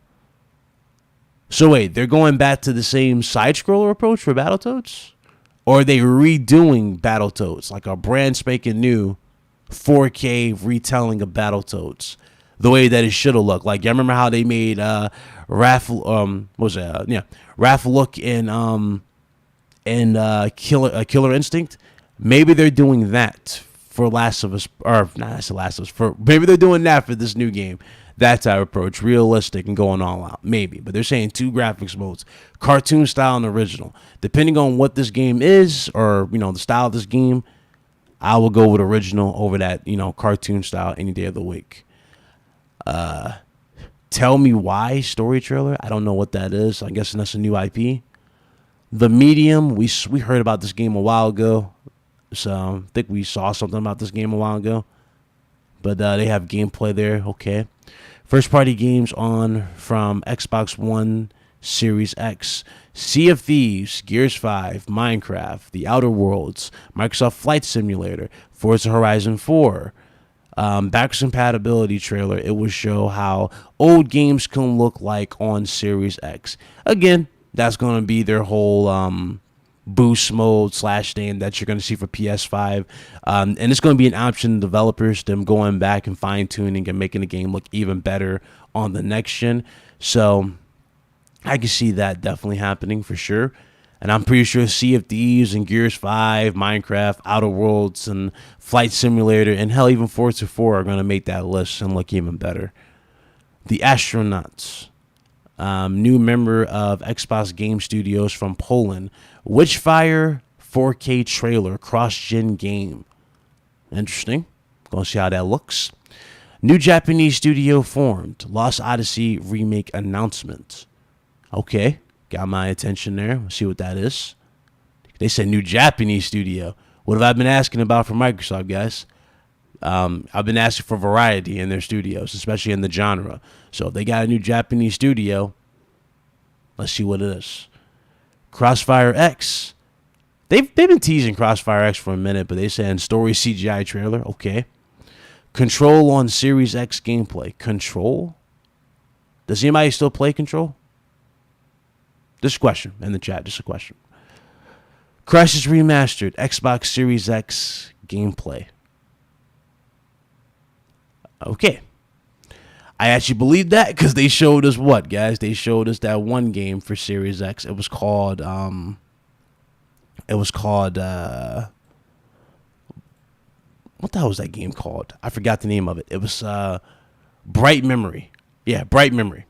wait, they're going back to the same side-scroller approach for Battletoads? Or are they redoing Battletoads, like a brand spanking new 4K retelling of Battletoads, the way that it should have looked? Like, y'all remember how they made Raph look in Killer Instinct? Maybe they're doing that for Last of Us, or not Last of Us. Maybe they're doing that for this new game. That type of approach, realistic and going all out, maybe. But they're saying 2 graphics modes, cartoon style and original. Depending on what this game is, or the style of this game, I will go with original over that cartoon style any day of the week. Tell Me Why story trailer. I don't know what that is. I'm guessing that's a new IP. The Medium. We heard about this game a while ago, so I think we saw something about this game a while ago. But they have gameplay there. Okay. First party games on from Xbox One, Series X, Sea of Thieves, Gears 5, Minecraft, The Outer Worlds, Microsoft Flight Simulator, Forza Horizon 4. Backwards compatibility trailer. It will show how old games can look like on Series X. Again, that's going to be their whole boost mode / thing that you're going to see for PS5. And it's going to be an option to developers, them going back and fine tuning and making the game look even better on the next gen. So I can see that definitely happening for sure. And I'm pretty sure Sea of Thieves and Gears 5, Minecraft, Outer Worlds, and Flight Simulator, and hell, even Forza 4 are going to make that list and look even better. The Astronauts. New member of Xbox Game Studios from Poland. Witchfire 4K trailer, cross-gen game. Interesting. Gonna see how that looks. New Japanese studio formed. Lost Odyssey remake announcement. Okay, got my attention there. Let's see what that is. They said new Japanese studio. What have I been asking about from Microsoft, guys? I've been asking for variety in their studios, especially in the genre. So if they got a new Japanese studio, let's see what it is. Crossfire X. They've been teasing Crossfire X for a minute, but they said story CGI trailer. Okay. Control on Series X gameplay. Control? Does anybody still play Control? Just a question in the chat. Just a question. Crysis Remastered. Xbox Series X gameplay. Okay. I actually believe that because they showed us what, guys? They showed us that one game for Series X. It was called what the hell was that game called? I forgot the name of it. It was Bright Memory. Yeah, Bright Memory.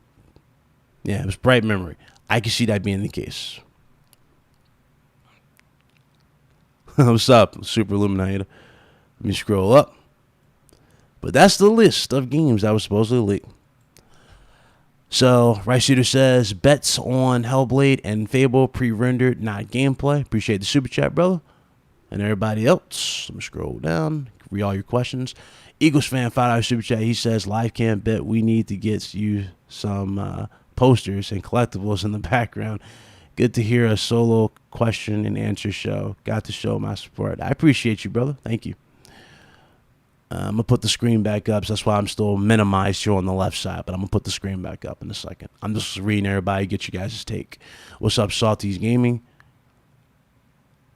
Yeah, it was Bright Memory. I can see that being the case. What's up, Super Illuminator? Let me scroll up. But that's the list of games that was supposedly leaked. So, Rice Shooter says, bets on Hellblade and Fable pre-rendered, not gameplay. Appreciate the super chat, brother. And everybody else. Let me scroll down. Read all your questions. Eagles fan, $5 super chat. He says, live can't bet. We need to get you some posters and collectibles in the background. Good to hear a solo question and answer show. Got to show my support. I appreciate you, brother. Thank you. I'm going to put the screen back up, so that's why I'm still minimized here on the left side, but I'm going to put the screen back up in a second. I'm just reading everybody, get you guys' take. What's up, Salty's Gaming?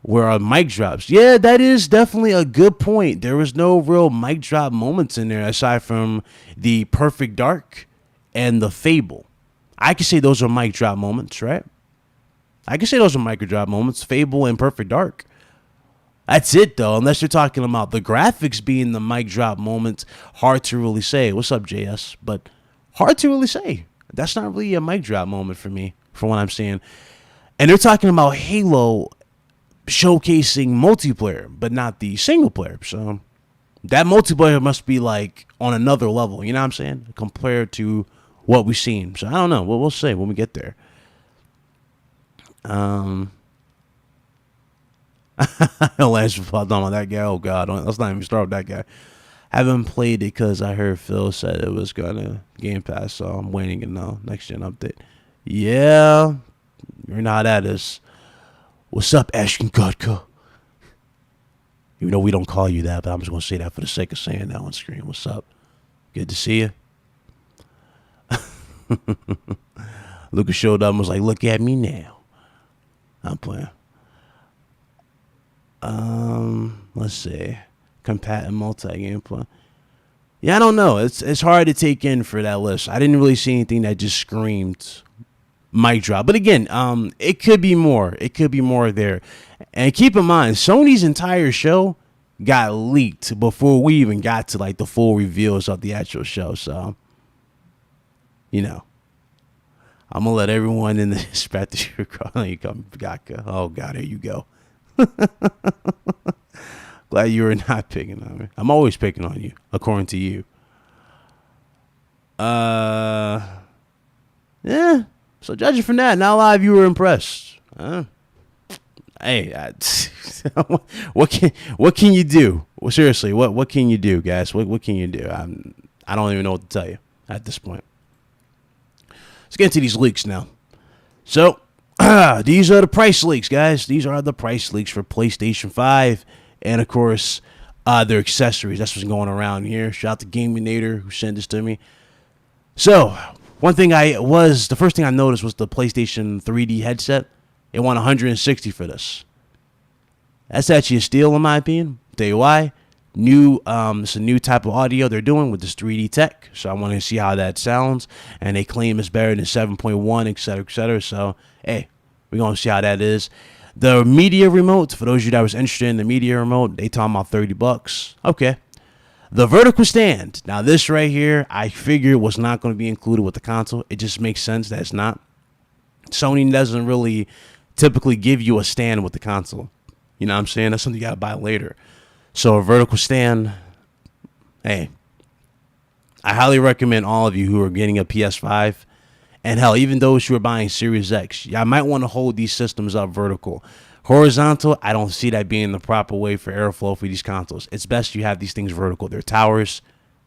Where are mic drops? Yeah, that is definitely a good point. There was no real mic drop moments in there aside from the Perfect Dark and the Fable. I can say those are mic drop moments, right? I can say those are mic drop moments, Fable and Perfect Dark. That's it, though, unless you're talking about the graphics being the mic drop moments. Hard to really say. What's up, JS? But hard to really say. That's not really a mic drop moment for me, from what I'm seeing. And they're talking about Halo showcasing multiplayer, but not the single player. So that multiplayer must be like on another level, you know what I'm saying? Compared to what we've seen. So I don't know. We'll see when we get there. Last talking about that guy. Oh God, let's not even start with that guy. Haven't played it because I heard Phil said it was gonna Game Pass, so I'm waiting to know next gen update. Yeah, you know how that is. What's up, Ashton Kutcher? Even though we don't call you that, but I'm just gonna say that for the sake of saying that on screen. What's up? Good to see you. Lucas showed up and was like, "Look at me now." I'm playing. Let's see. Compat and multi-game play. Yeah, I don't know. It's hard to take in for that list. I didn't really see anything that just screamed mic drop. But again, it could be more. It could be more there. And keep in mind, Sony's entire show got leaked before we even got to like the full reveals of the actual show. So, you know, I'm gonna let everyone in the respect you come, Gaka. Oh God, here you go. Glad you were not picking on me. I'm always picking on you, according to you. Yeah. So judging from that, not a lot of you were impressed. Hey, what can you do? Well, seriously, what can you do, guys? What can you do? I don't even know what to tell you at this point. Let's get into these leaks now. So, these are the price leaks, guys. These are the price leaks for PlayStation 5. And, of course, their accessories. That's what's going around here. Shout out to Gaminator who sent this to me. So, the first thing I noticed was the PlayStation 3D headset. It won $160 for this. That's actually a steal, in my opinion. Tell you why. It's a new type of audio they're doing with this 3D tech. So, I want to see how that sounds. And they claim it's better than 7.1, et cetera, et cetera. So, hey, we're going to see how that is. The media remote, for those of you that was interested in the media remote, they talking about $30. Okay. The vertical stand. Now, this right here, I figured was not going to be included with the console. It just makes sense that it's not. Sony doesn't really typically give you a stand with the console. You know what I'm saying? That's something you got to buy later. So, a vertical stand, hey, I highly recommend all of you who are getting a PS5. And hell, even those who are buying Series X, I might want to hold these systems up vertical. Horizontal, I don't see that being the proper way for airflow for these consoles. It's best you have these things vertical. They're towers.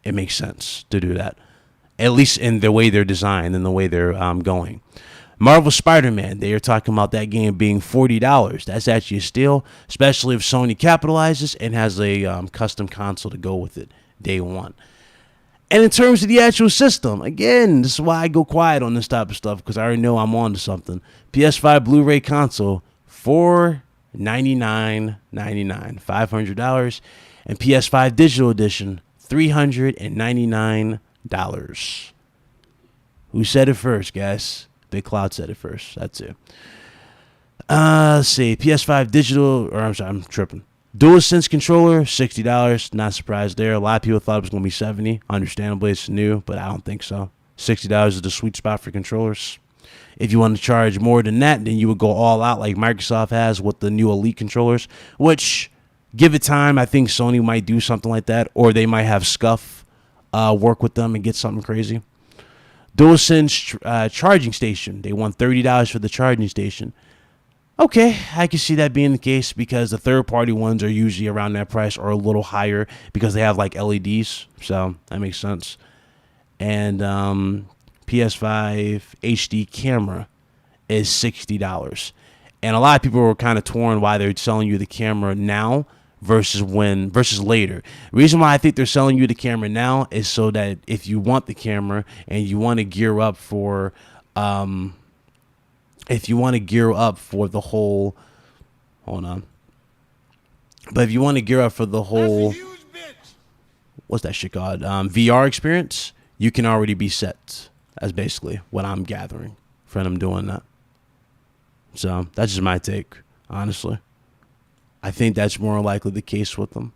It makes sense to do that. At least in the way they're designed and the way they're going. Marvel Spider-Man, they are talking about that game being $40. That's actually a steal, especially if Sony capitalizes and has a custom console to go with it day one. And in terms of the actual system, again, this is why I go quiet on this type of stuff, because I already know I'm on to something. PS5 Blu-ray console, $499.99, $500. And PS5 Digital Edition, $399. Who said it first, guys? Big Cloud said it first. That's it. Let's see. PS5 Digital, I'm tripping. DualSense controller, $60. Not surprised there. A lot of people thought it was going to be $70. Understandably, it's new, but I don't think so. $60 is the sweet spot for controllers. If you want to charge more than that, then you would go all out like Microsoft has with the new Elite controllers, which, give it time, I think Sony might do something like that, or they might have Scuff work with them and get something crazy. DualSense charging station. They want $30 for the charging station. Okay, I can see that being the case because the third-party ones are usually around that price or a little higher because they have like LEDs, so that makes sense. And PS5 HD camera is $60. And a lot of people were kind of torn why they're selling you the camera now versus later. The reason why I think they're selling you the camera now is so that if you want the camera and you want to gear up for the whole, hold on. But if you want to gear up for the whole, what's that shit called? VR experience, you can already be set. That's basically what I'm gathering from them doing that. So that's just my take, honestly. I think that's more likely the case with them.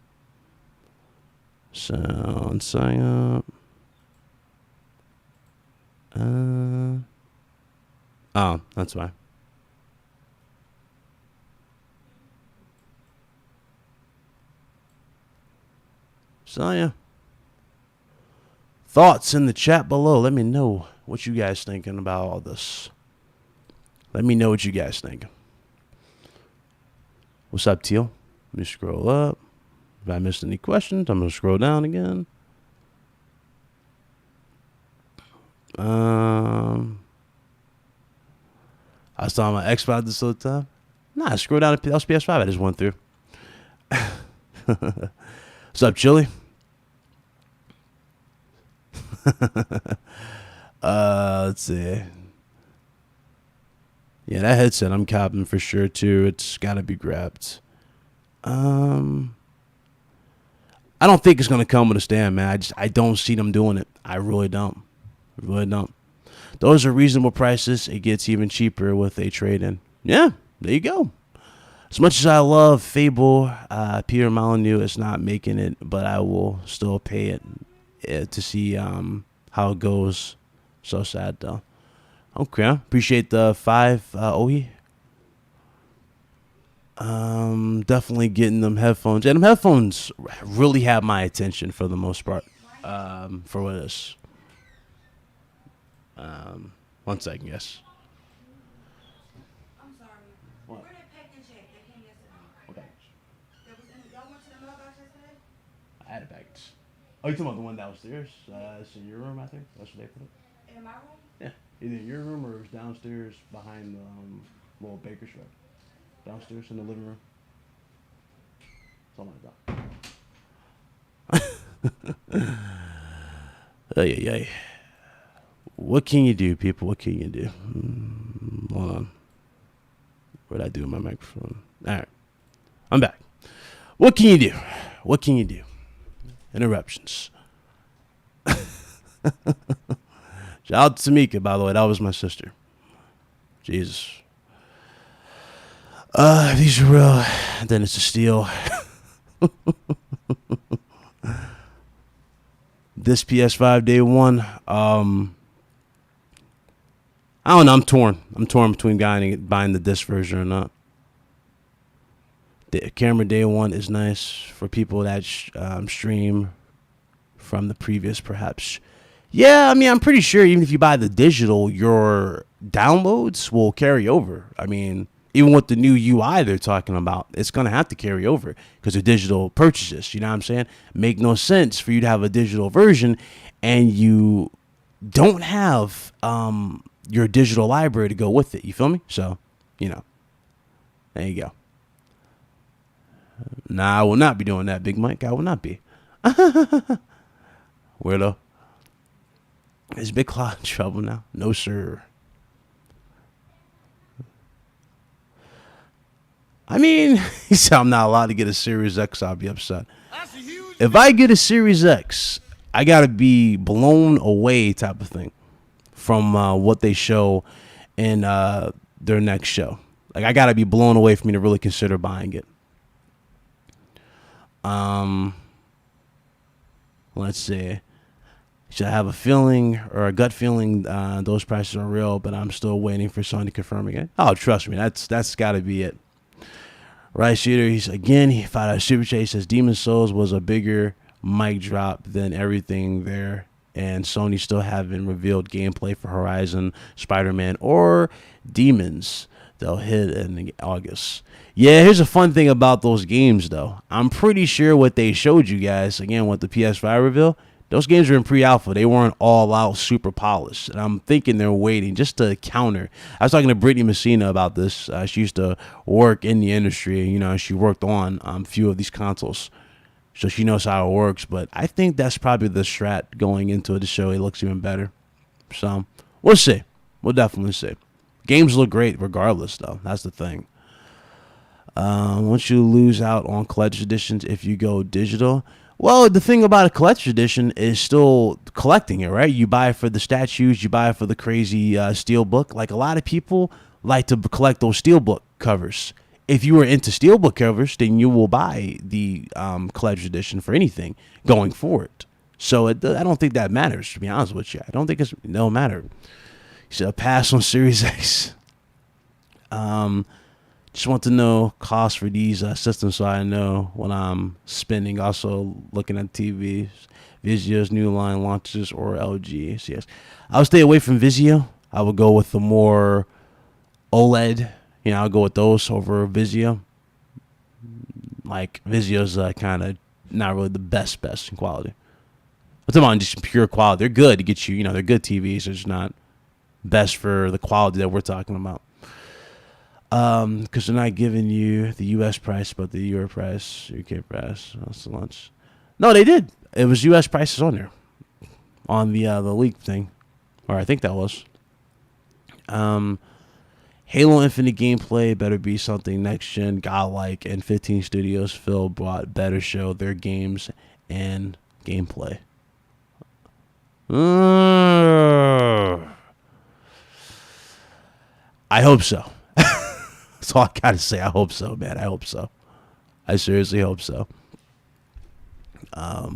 So let's sign up. Oh, that's why. So yeah. Thoughts in the chat below. Let me know what you guys thinking about all this. Let me know what you guys think. What's up, Teal? Let me scroll up. If I missed any questions, I'm going to scroll down again. I was talking about Xbox this whole time. Nah, scroll down to PS5. I just went through. What's up, Chili? Let's see. Yeah, that headset I'm copping for sure too. It's gotta be grabbed. I don't think it's gonna come with a stand, man. I don't see them doing it. I really don't. Those are reasonable prices. It gets even cheaper with a trade-in. Yeah, there you go. As much as I love Fable, Peter Molyneux is not making it, but I will still pay it to see how it goes. So sad though. Okay, appreciate the 5 OE. Definitely getting them headphones. And them headphones really have my attention for the most part. For what it is. 1 second, yes. I'm sorry. What? Where that package at? That came yesterday. Okay. Y'all went to the mailbox yesterday? I had a package. Oh, you talking about the one downstairs? It's in your room, I think. That's where they put it. In my room? Yeah, either in your room or it was downstairs behind the little baker shop. Downstairs in the living room. Something like that. Ay. What can you do, people? What can you do? Hold on. What'd I do with my microphone? All right. I'm back. What can you do? What can you do? Interruptions. Shout out to Tamika, by the way. That was my sister. Jesus. These are real. Then it's a steal. This PS5 day one. I don't know. I'm torn. I'm torn between buying the disc version or not. The camera day one is nice for people that stream from the previous, perhaps. Yeah, I mean, I'm pretty sure even if you buy the digital, your downloads will carry over. I mean, even with the new UI they're talking about, it's going to have to carry over because of digital purchases. You know what I'm saying? Make no sense for you to have a digital version and you don't have your digital library to go with it. You feel me? So, there you go. Nah, I will not be doing that, Big Mike. I will not be. Weirdo. Is Big Claw in trouble now? No, sir. I mean, he said I'm not allowed to get a Series X. I'll be upset. If I get a Series X, I got to be blown away type of thing from what they show in their next show. Like, I got to be blown away for me to really consider buying it. Let's see. Should I have a feeling or a gut feeling those prices are real, but I'm still waiting for Sony confirming it? Oh, trust me, that's got to be it. Right, Shooter, he filed a super chat. He says Demon's Souls was a bigger mic drop than everything there, and Sony still haven't revealed gameplay for Horizon, Spider-Man, or Demons. They'll hit in August. Yeah, here's a fun thing about those games, though. I'm pretty sure what they showed you guys, again, with the PS5 reveal, those games were in pre-alpha. They weren't all out super polished. And I'm thinking they're waiting just to counter. I was talking to Brittany Messina about this. She used to work in the industry. She worked on a few of these consoles. So she knows how it works. But I think that's probably the strat going into the show. It looks even better. So we'll see. We'll definitely see. Games look great regardless, though. That's the thing. Once you lose out on collector's editions if you go digital. Well, the thing about a collector's edition is still collecting it, right? You buy it for the statues, you buy it for the crazy steelbook. Like, a lot of people like to collect those steelbook covers. If you are into steelbook covers, then you will buy the collector's edition for anything going forward. So I don't think that matters, to be honest with you. I don't think it'll matter. So pass on Series X. Just want to know cost for these systems so I know when I'm spending. Also looking at TVs, Vizio's new line launches or LG. So yes, I would stay away from Vizio. I would go with the more OLED. I'll go with those over Vizio. Like Vizio's kind of not really the best in quality. I'm talking about just pure quality. They're good to get you, they're good TVs. They're just not best for the quality that we're talking about. Because they're not giving you the U.S. price, but the Euro price, UK price. That's the lunch. No, they did. It was U.S. prices on there, on the leak thing, or I think that was. Halo Infinite gameplay better be something next gen, godlike, and 15 Studios Phil brought better show their games and gameplay. I hope so. That's all I gotta say. I hope so, man. I hope so. I seriously hope so. Let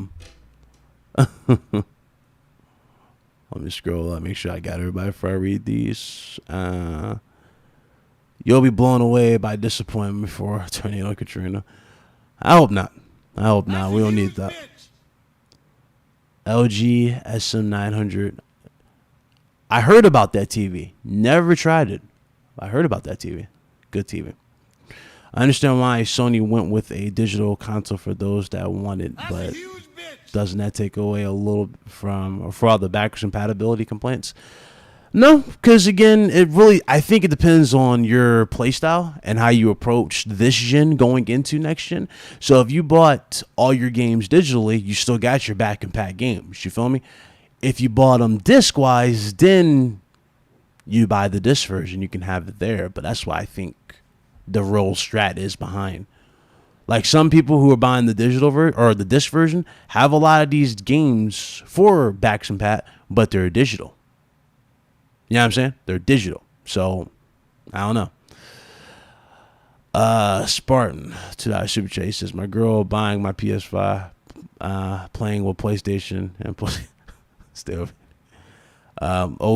me scroll up, make sure I got everybody before I read these. You'll be blown away by disappointment before Tornado Katrina. I hope not. I hope not. We don't need that. LG SM900. I heard about that TV. Never tried it. I heard about that TV. Good TV. I understand why Sony went with a digital console for those that want it, but doesn't that take away a little from, or for all the backwards compatibility complaints? No, because again, I think it depends on your playstyle and how you approach this gen going into next gen. So if you bought all your games digitally, you still got your back and pack games. You feel me? If you bought them disc wise, then you buy the disc version. You can have it there. But that's why I think the real strat is behind. Like some people who are buying the digital or the disc version have a lot of these games for backs and pat, but they're digital. You know what I'm saying? They're digital. So, I don't know. Spartan, $2 super chat. He says, my girl buying my PS5, playing with PlayStation, and stay over.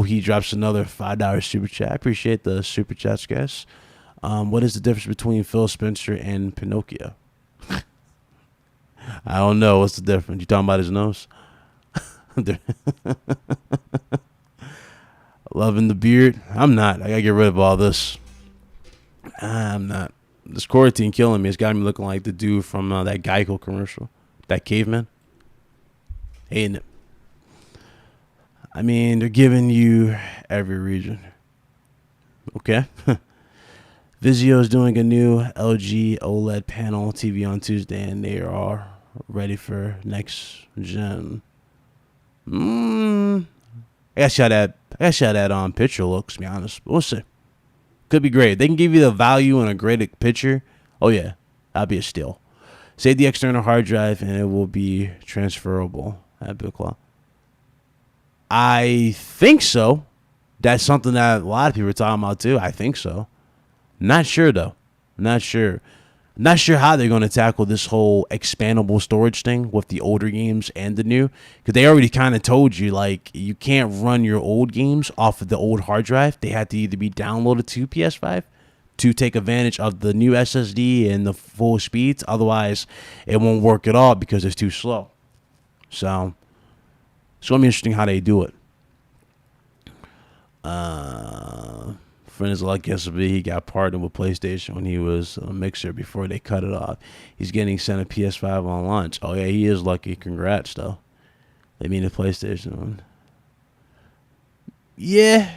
He drops another $5 super chat. I appreciate the super chats, guys. What is the difference between Phil Spencer and Pinocchio? I don't know. What's the difference? You talking about his nose? Loving the beard. I'm not. I gotta get rid of all this. I'm not. This quarantine killing me. It's got me looking like the dude from that Geico commercial. That caveman. Hating it. I mean, they're giving you every region. Okay. Vizio is doing a new LG OLED panel TV on Tuesday, and they are ready for next gen. I gotta see how that picture looks, to be honest. But we'll see. Could be great. They can give you the value in a great picture. Oh, yeah. That'd be a steal. Save the external hard drive, and it will be transferable at BitClaw. I think so. That's something that a lot of people are talking about, too. I think so. Not sure, though. Not sure. Not sure how they're going to tackle this whole expandable storage thing with the older games and the new. Because they already kind of told you, like, you can't run your old games off of the old hard drive. They had to either be downloaded to PS5 to take advantage of the new SSD and the full speeds. Otherwise, it won't work at all because it's too slow. So, it's going to be interesting how they do it. Friend is like yesterday, he got partnered with PlayStation when he was a mixer before they cut it off. He's getting sent a PS5 on launch. Oh, yeah, he is lucky. Congrats, though. They mean the PlayStation one. Yeah,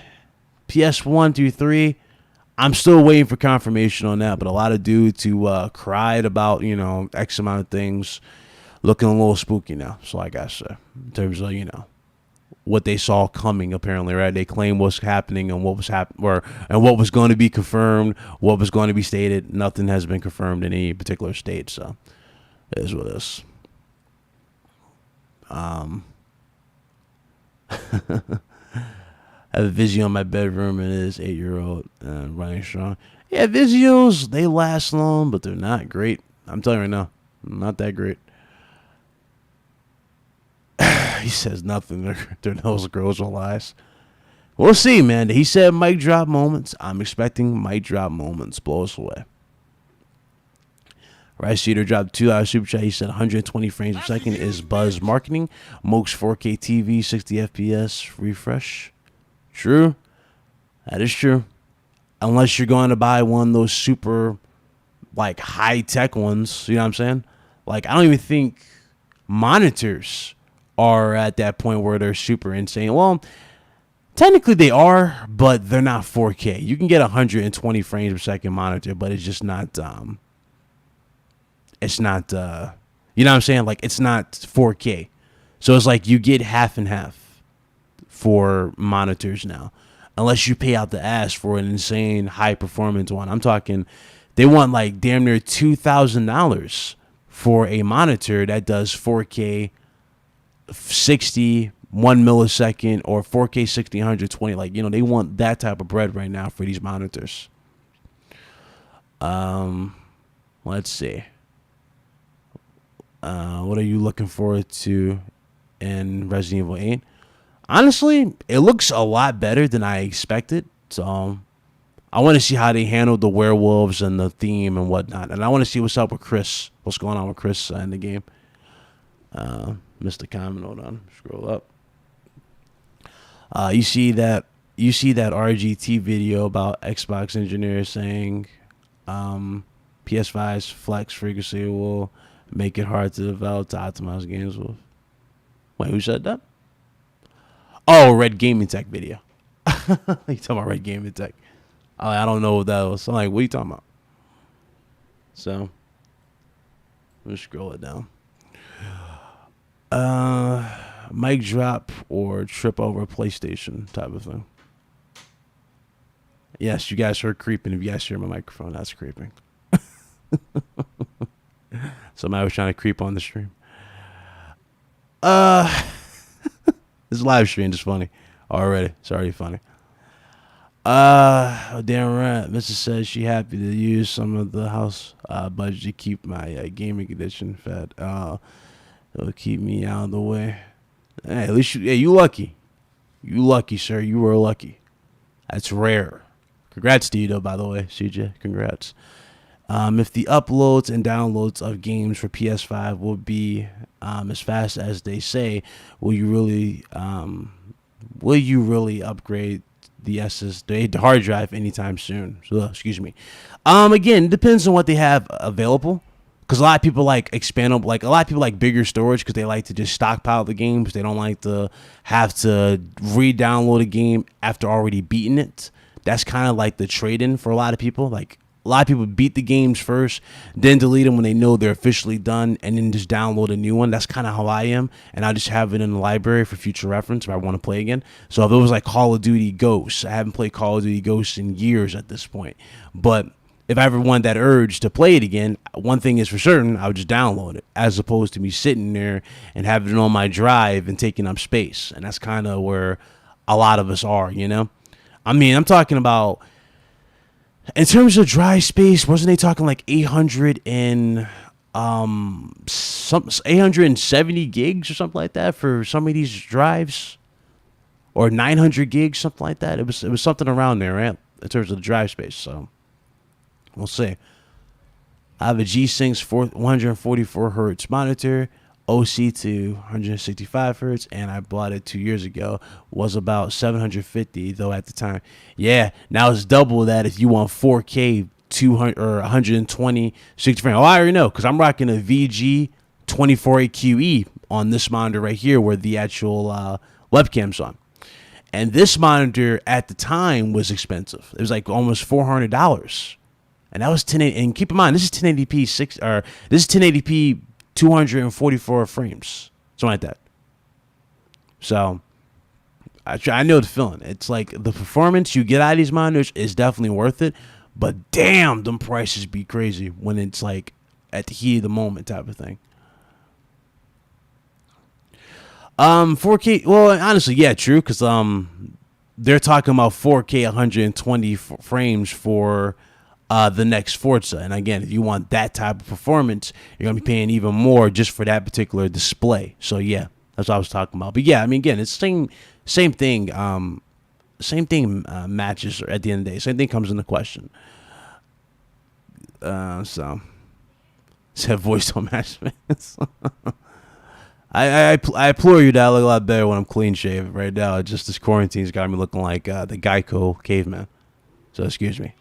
PS1 through 3. I'm still waiting for confirmation on that, but a lot of dudes who cried about, X amount of things looking a little spooky now. So like I said, in terms of, what they saw coming, apparently, right? They claim what's happening and what was and what was going to be confirmed, what was going to be stated. Nothing has been confirmed in any particular state, so it is what it is. I have a Vizio in my bedroom, and it is 8-year-old and running strong. Yeah, Vizios, they last long, but they're not great. I'm telling you right now, not that great. He says nothing. Their nose grows on lies. We'll see, man. He said mic drop moments. I'm expecting mic drop moments. Blow us away. Rice Cheater dropped $2 super chat. He said 120 frames per second is buzz marketing. Moke's 4K TV, 60 FPS refresh. True. That is true. Unless you're going to buy one of those super like high tech ones. You know what I'm saying? Like I don't even think monitors are at that point where they're super insane. Well, technically they are, but they're not 4K. You can get 120 frames per second monitor, but it's just not. It's not. You know what I'm saying? Like it's not 4K. So it's like you get half and half for monitors now, unless you pay out the ass for an insane high performance one. I'm talking, they want like damn near $2,000 for a monitor that does 4K 60 1 millisecond or 4K 60 120. Like, you know, they want that type of bread right now for these monitors. Let's see. What are you looking forward to in Resident Evil 8? Honestly, it looks a lot better than I expected. So I want to see how they handle the werewolves and the theme and whatnot. And I want to see what's up with Chris. What's going on with Chris in the game. Missed a comment. Hold on. Scroll up. You see that RGT video about Xbox engineers saying PS5's flex frequency will make it hard to develop to optimize games with. Wait, who said that? Oh, Red Gaming Tech video. You talking about Red Gaming Tech? I don't know what that was. I'm like, what are you talking about? So, let's scroll it down. Mic drop or trip over PlayStation type of thing. Yes, you guys heard creeping. If you guys hear my microphone, that's creeping. Somebody was trying to creep on the stream. This live stream is funny already. It's already funny. Damn right. Mrs. says she happy to use some of the house budget to keep my gaming edition fed. It'll keep me out of the way. Hey, at least you lucky. You lucky, sir. You were lucky. That's rare. Congrats to you, though, by the way, CJ. Congrats. If the uploads and downloads of games for PS5 will be as fast as they say, will you really upgrade the hard drive anytime soon? So, excuse me. Again, it depends on what they have available. Because a lot of people like expandable, like a lot of people like bigger storage because they like to just stockpile the games. They don't like to have to re-download a game after already beating it. That's kind of like the trade-in for a lot of people. Like a lot of people beat the games first, then delete them when they know they're officially done, and then just download a new one. That's kind of how I am, and I just have it in the library for future reference if I want to play again. So if it was like Call of Duty Ghosts, I haven't played Call of Duty Ghosts in years at this point, but if I ever want that urge to play it again, one thing is for certain, I would just download it as opposed to me sitting there and having it on my drive and taking up space. And that's kind of where a lot of us are, you know? I mean, I'm talking about, in terms of drive space, wasn't they talking like 870 gigs or something like that for some of these drives? Or 900 gigs, something like that? It was something around there, right? In terms of the drive space, so we'll see. I have a G-Sync's 144 hertz monitor, OC to 165 hertz, and I bought it 2 years ago. Was about 750 though at the time. Yeah, now it's double that if you want 4K 200 or 120 60 frames. Oh, I already know because I'm rocking a VG 24AQE on this monitor right here, where the actual webcam's on. And this monitor at the time was expensive. It was like almost $400. And that was 1080, and keep in mind this is 1080p 244 frames, something like that. So I know the feeling. It's like the performance you get out of these monitors is definitely worth it, but damn, them prices be crazy when it's like at the heat of the moment type of thing. 4K. Well, honestly, yeah, true, because they're talking about 4K 120 frames for the next Forza. And again, if you want that type of performance, you're going to be paying even more just for that particular display. So yeah, that's what I was talking about. But yeah, I mean, again, it's same thing. Same thing matches at the end of the day. Same thing comes into question. So said voice don't match. I implore you that I look a lot better when I'm clean shaven. Right now, just this quarantine's got me looking like the Geico caveman. So excuse me.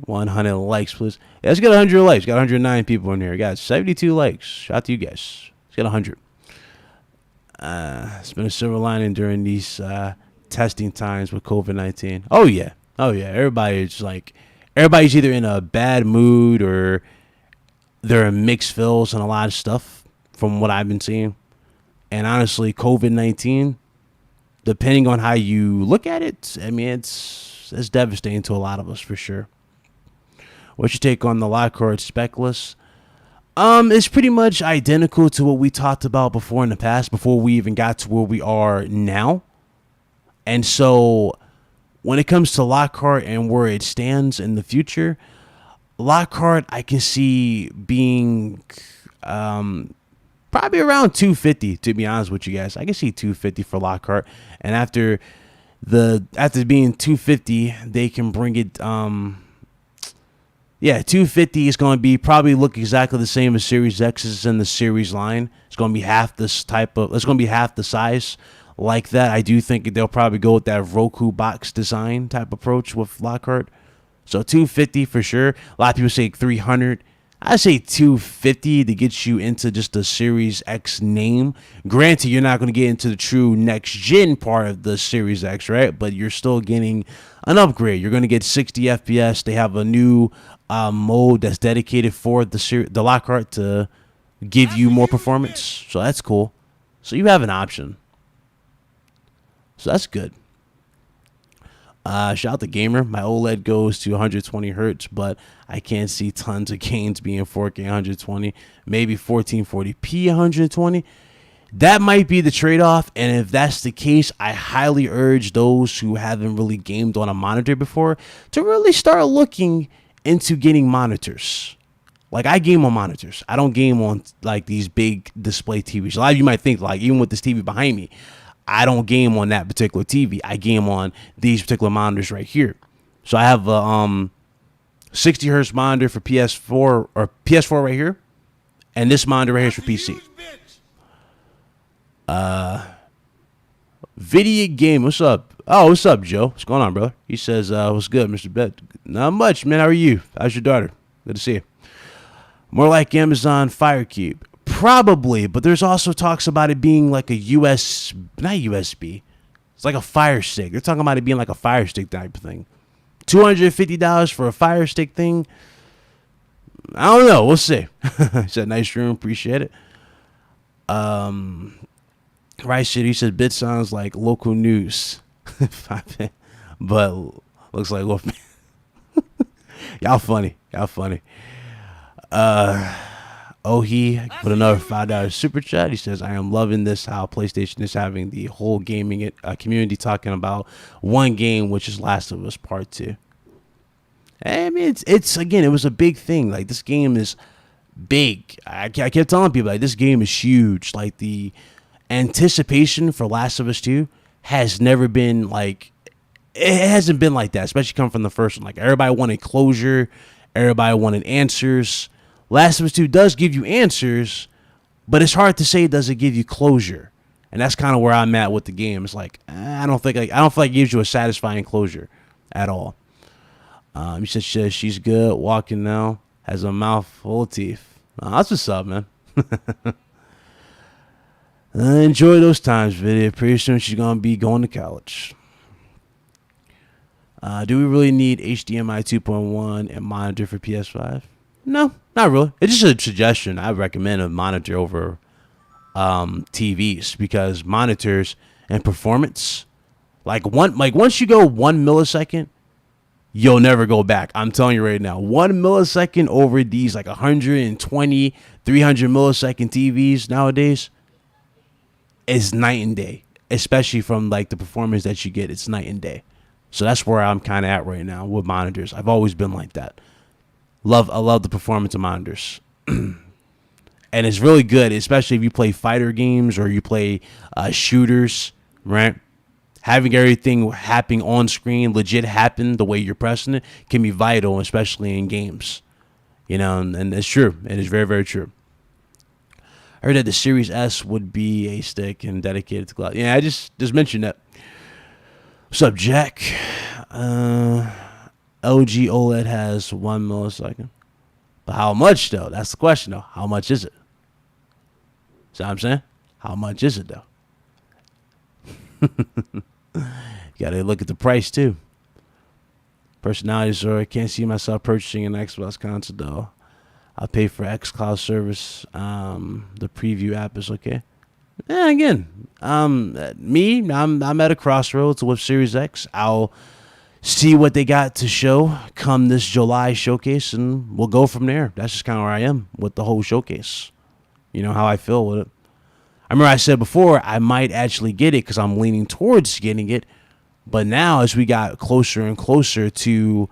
100 likes, please. Yeah, let's get 100 likes. Got 109 people in here. Got 72 likes. Shout out to you guys. Let's get 100. It's been a silver lining during these testing times with COVID-19. Oh yeah. Everybody's either in a bad mood or they're in mixed feels and a lot of stuff from what I've been seeing. And honestly, COVID-19, depending on how you look at it, I mean, it's devastating to a lot of us for sure. What's your take on the Lockhart spec list? It's pretty much identical to what we talked about before in the past, before we even got to where we are now. And so when it comes to Lockhart and where it stands in the future, Lockhart I can see being probably around 250, to be honest with you guys. I can see 250 for Lockhart. And after being 250, they can bring it 250 is going to be probably look exactly the same as Series X is in the Series line. It's going to be half the size like that. I do think they'll probably go with that Roku box design type approach with Lockhart. So 250 for sure. A lot of people say 300. I say 250 to get you into just the Series X name. Granted, you're not going to get into the true next gen part of the Series X, right? But you're still getting an upgrade. You're going to get 60 FPS. They have a new mode that's dedicated for the Lockhart to give you more performance. So that's cool. So you have an option. So that's good. Shout out to Gamer. My OLED goes to 120 hertz, but I can't see tons of gains being 4K 120. Maybe 1440p 120. That might be the trade-off, and if that's the case, I highly urge those who haven't really gamed on a monitor before to really start looking into getting monitors. Like, I game on monitors. I don't game on like these big display TVs. A lot of you might think, like, even with this TV behind me, I don't game on that particular TV. I game on these particular monitors right here. So I have a 60 hertz monitor for PS4 right here, and this monitor right here is for PC. Video game. What's up? Oh, what's up, Joe? What's going on, brother? He says, what's good, Mr. Bet? Not much, man. How are you? How's your daughter? Good to see you. More like Amazon Fire Cube. Probably, but there's also talks about it being like a not USB. It's like a Fire Stick. They're talking about it being like a Fire Stick type of thing. $250 for a Fire Stick thing. I don't know. We'll see. He said, nice room. Appreciate it. Right shit. He said, bit sounds like local news. But looks like Wolfman. Y'all funny. Oh, he put another $5 super chat. He says, I am loving this, how PlayStation is having the whole gaming community talking about one game, which is Last of Us Part 2. I mean, it's again, it was a big thing. Like, this game is big. I kept telling people, like, this game is huge. Like, the anticipation for Last of Us 2 has never been, like, it hasn't been like that, especially coming from the first one. Like, everybody wanted closure. Everybody wanted answers. Last of Us 2 does give you answers, but it's hard to say does it give you closure. And that's kind of where I'm at with the game. It's like, I don't feel like it gives you a satisfying closure at all. You said she's good, walking now, has a mouth full of teeth. That's what's up, man. Enjoy those times, video. Pretty soon she's going to be going to college. Do we really need HDMI 2.1 and monitor for PS5? No, not really. It's just a suggestion. I recommend a monitor over TVs because monitors and performance, once you go 1 millisecond, you'll never go back. I'm telling you right now, 1 millisecond over these like 120, 300 millisecond TVs nowadays is night and day, especially from like the performance that you get. It's night and day. So that's where I'm kind of at right now with monitors. I've always been like that. I love the performance of monitors. And it's really good, especially if you play fighter games or you play shooters, right? Having everything happening on screen, legit happen the way you're pressing it, can be vital, especially in games. You know, and it's true. It is very, very true. I heard that the Series S would be a stick and dedicated to cloud. Yeah, I just mentioned that. What's up, Jack? LG OLED has 1 millisecond. But how much, though? That's the question, though. How much is it? See what I'm saying? How much is it, though? You got to look at the price, too. Personalities, or I can't see myself purchasing an Xbox console, though. I'll pay for xCloud service. The preview app is okay. Yeah, again, I'm at a crossroads with Series X. I'll see what they got to show come this July showcase, and we'll go from there. That's just kind of where I am with the whole showcase. You know how I feel with it. I remember I said before I might actually get it because I'm leaning towards getting it. But now as we got closer and closer to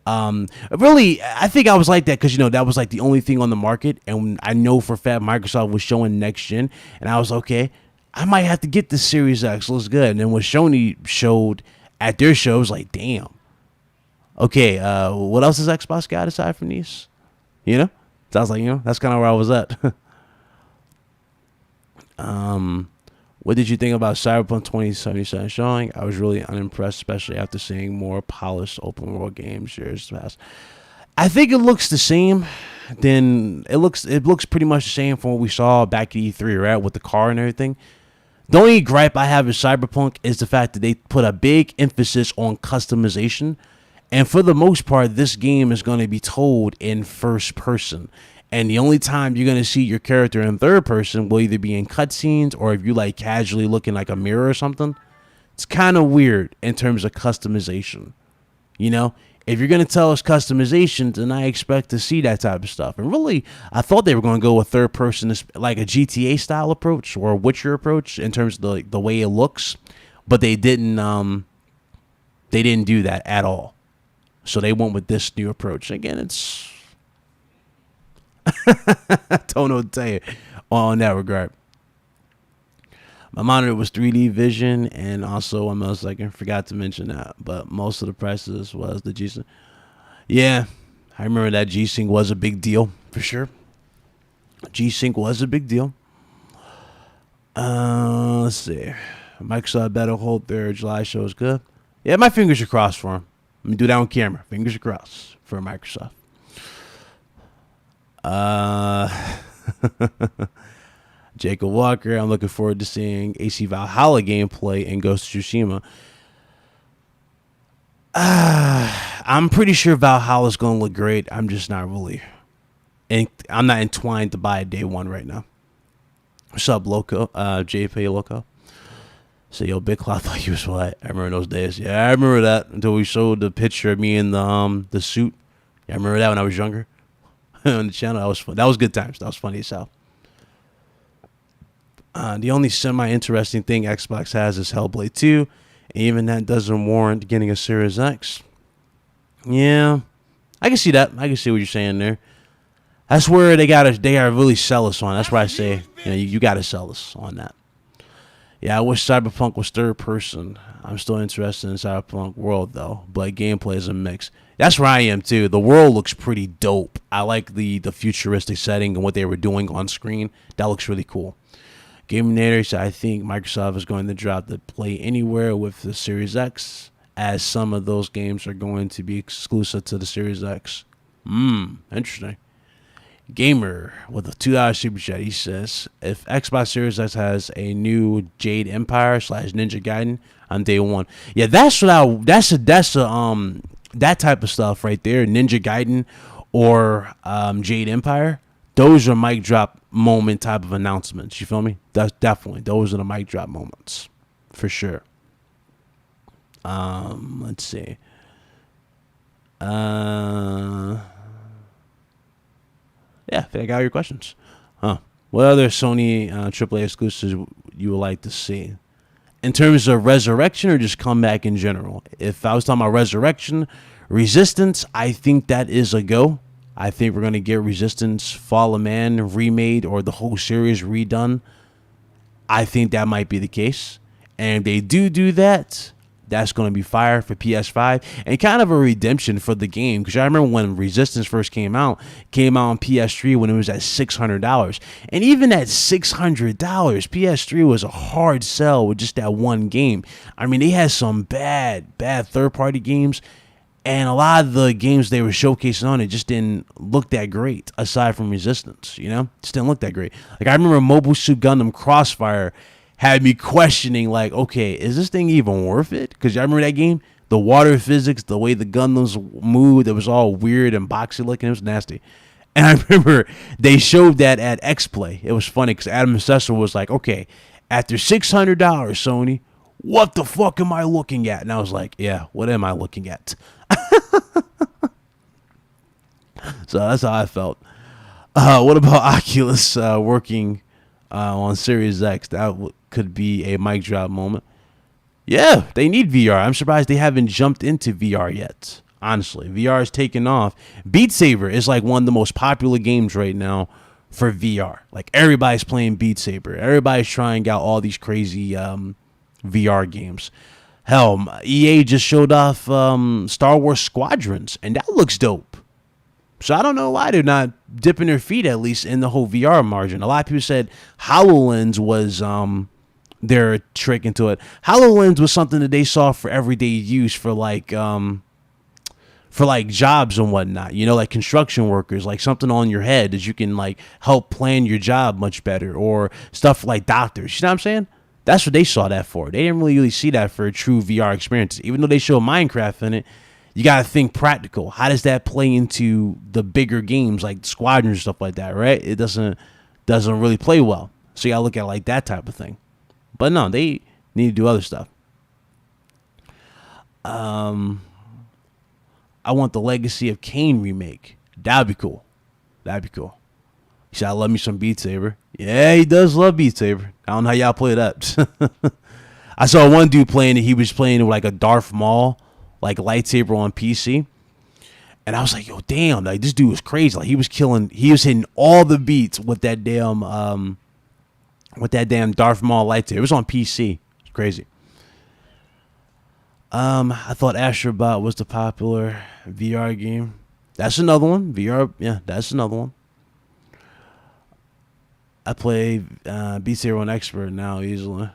really, I think I was like that because, that was like the only thing on the market. And I know for a fact Microsoft was showing next gen. And I was okay, I might have to get the Series X. Looks good. And then what Sony showed at their show was like, damn. Okay, what else has Xbox got aside from these? So I was like, that's kind of where I was at. What did you think about Cyberpunk 2077 showing? I was really unimpressed, especially after seeing more polished open world games years past. I think it looks the same. It looks pretty much the same from what we saw back at E3, right, with the car and everything. The only gripe I have with Cyberpunk is the fact that they put a big emphasis on customization, and for the most part, this game is going to be told in first person. And the only time you're going to see your character in third person will either be in cutscenes or if you like casually looking like a mirror or something. It's kind of weird in terms of customization. If you're going to tell us customization, then I expect to see that type of stuff. And really, I thought they were going to go with third person, like a GTA style approach or a Witcher approach in terms of the way it looks. But they didn't do that at all. So they went with this new approach. Again, it's... don't know what to tell you on that regard. My monitor was 3D vision and also a millisecond. Forgot to mention that, but most of the prices was the G-Sync. Yeah, I remember that G-Sync was a big deal for sure. G-Sync was a big deal. Let's see. Microsoft better hold their July show is good. Yeah, my fingers are crossed for him. Let me do that on camera. Fingers are crossed for Microsoft. Jacob Walker, I'm looking forward to seeing AC Valhalla gameplay in Ghost of Tsushima. I'm pretty sure Valhalla's going to look great. I'm just not really. And I'm not entwined to buy it day one right now. What's up, Loco? JP Loco. So, yo, Big Claw thought he was white. I remember those days. Yeah, I remember that until we showed the picture of me in the suit. Yeah, I remember that when I was younger. On the channel, that was fun. That was good times. That was funny as hell. The only semi-interesting thing Xbox has is Hellblade 2. And even that doesn't warrant getting a Series X. Yeah, I can see that. I can see what you're saying there. That's where they gotta really sell us on. That's why I say you gotta sell us on that. Yeah, I wish Cyberpunk was third person. I'm still interested in Cyberpunk world though, but gameplay is a mix. That's where I am too. The world looks pretty dope. I like the futuristic setting and what they were doing on screen. That looks really cool. Gaminator said, I think Microsoft is going to drop the Play Anywhere with the Series X, as some of those games are going to be exclusive to the Series X. Interesting. Gamer with a $2 super chat. He says, if Xbox Series X has a new Jade Empire / Ninja Gaiden on day one. Yeah, that's that type of stuff right there. Ninja Gaiden or Jade Empire. Those are mic drop moment type of announcements. You feel me? That's definitely, those are the mic drop moments for sure. Let's see. Yeah, I think I got all your questions. What other Sony AAA exclusives you would like to see? In terms of Resurrection or just comeback in general? If I was talking about Resurrection, Resistance, I think that is a go. I think we're going to get Resistance, Fall of Man remade or the whole series redone. I think that might be the case. And if they do that, that's going to be fire for PS5 and kind of a redemption for the game. Because I remember when Resistance first came out on PS3 when it was at $600. And even at $600, PS3 was a hard sell with just that one game. I mean, they had some bad third-party games. And a lot of the games they were showcasing on it just didn't look that great, aside from Resistance, Just didn't look that great. Like, I remember Mobile Suit Gundam Crossfire had me questioning, like, okay, is this thing even worth it? Because I remember that game, the water physics, the way the Gundams moved, it was all weird and boxy looking. It was nasty. And I remember they showed that at X-Play. It was funny because Adam Sessler was like, okay, after $600, Sony, what the fuck am I looking at? And I was like, yeah, what am I looking at? So that's how I felt. What about Oculus working on Series X? That could be a mic drop moment. Yeah, they need VR. I'm surprised they haven't jumped into VR yet. Honestly, VR is taking off. Beat Saber is like one of the most popular games right now for VR. Like, everybody's playing Beat Saber. Everybody's trying out all these crazy VR games. Hell, EA just showed off Star Wars Squadrons, and that looks dope. So I don't know why they're not dipping their feet, at least in the whole VR margin. A lot of people said HoloLens was their trick into it. HoloLens was something that they saw for everyday use for like jobs and whatnot, like construction workers, like something on your head that you can like help plan your job much better, or stuff like doctors. You know what I'm saying? That's what they saw that for. They didn't really see that for a true VR experience. Even though they show Minecraft in it, you got to think practical. How does that play into the bigger games like Squadrons and stuff like that, right? It doesn't really play well. So you got to look at it like that type of thing. But no, they need to do other stuff. I want the Legacy of Kain remake. That'd be cool. He said, I love me some Beat Saber. Yeah, he does love Beat Saber. I don't know how y'all play that. I saw one dude playing it. He was playing with like a Darth Maul, like lightsaber on PC. And I was like, yo, damn, like this dude was crazy. Like he was hitting all the beats with that damn Darth Maul lightsaber. It was on PC. It's crazy. I thought Astrobot was the popular VR game. That's another one. VR, yeah, that's another one. I play Beat Saber on Expert now easily.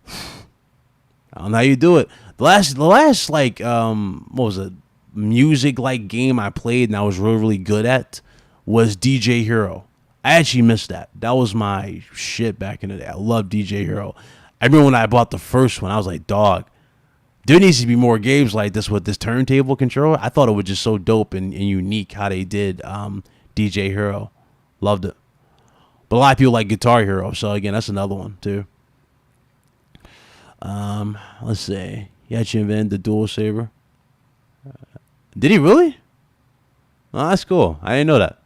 I don't know how you do it. The last like what was it? Music like game I played and I was really good at was DJ Hero. I actually missed that. That was my shit back in the day. I loved DJ Hero. I remember when I bought the first one, I was like, dog, there needs to be more games like this with this turntable controller. I thought it was just so dope and unique how they did DJ Hero. Loved it. But a lot of people like Guitar Hero, so again, that's another one too. Let's see. He actually invented the dual saber. Did he really? Oh, that's cool. I didn't know that.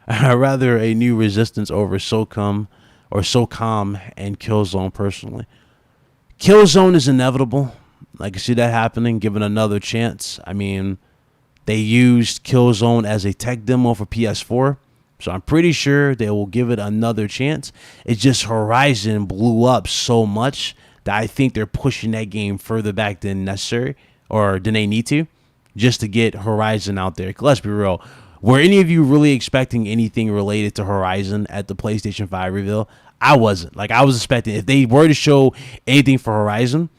I'd rather a new Resistance over SOCOM and Killzone personally. Killzone is inevitable. I can see that happening, given another chance. I mean, they used Killzone as a tech demo for PS4. So I'm pretty sure they will give it another chance. It's just Horizon blew up so much that I think they're pushing that game further back than necessary or than they need to, just to get Horizon out there. Let's be real. Were any of you really expecting anything related to Horizon at the PlayStation 5 reveal? I wasn't. Like, I was expecting, if they were to show anything for Horizon,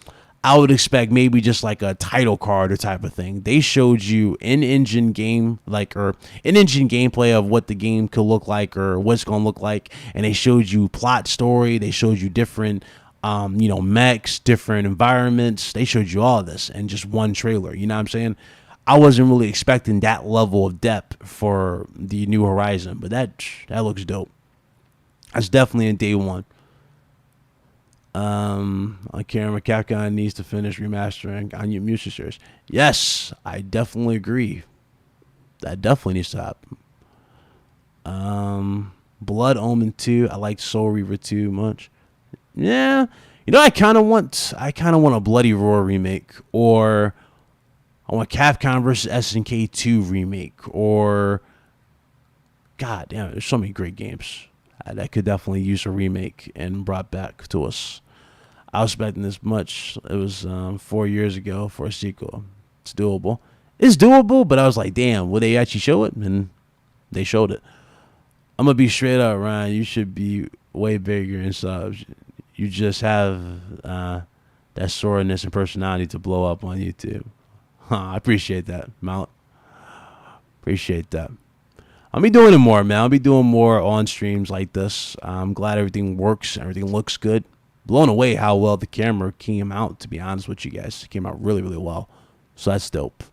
I would expect maybe just like a title card or type of thing. They showed you in-engine game, in-engine gameplay of what the game could look like or what's going to look like. And they showed you plot story. They showed you different, mechs, different environments. They showed you all of this in just one trailer. You know what I'm saying? I wasn't really expecting that level of depth for the new Horizon, but that looks dope. That's definitely in day one. On camera, Capcom needs to finish remastering on your music series. Yes, I definitely agree. That definitely needs to happen. Blood Omen 2. I liked Soul Reaver 2 much. Yeah, I kind of want a Bloody Roar remake, or I want Capcom vs SNK 2 remake, or God damn, there's so many great games that could definitely use a remake and brought back to us. I was expecting this much. It was 4 years ago for a sequel. It's doable. It's doable, but I was like, damn, will they actually show it? And they showed it. I'm going to be straight up, Ryan. You should be way bigger in subs. You just have that soreness and personality to blow up on YouTube. I appreciate that, Mount. Appreciate that. I'll be doing it more, man. I'll be doing more on streams like this. I'm glad everything works. Everything looks good. Blown away how well the camera came out, to be honest with you guys. It came out really, really well. So that's dope.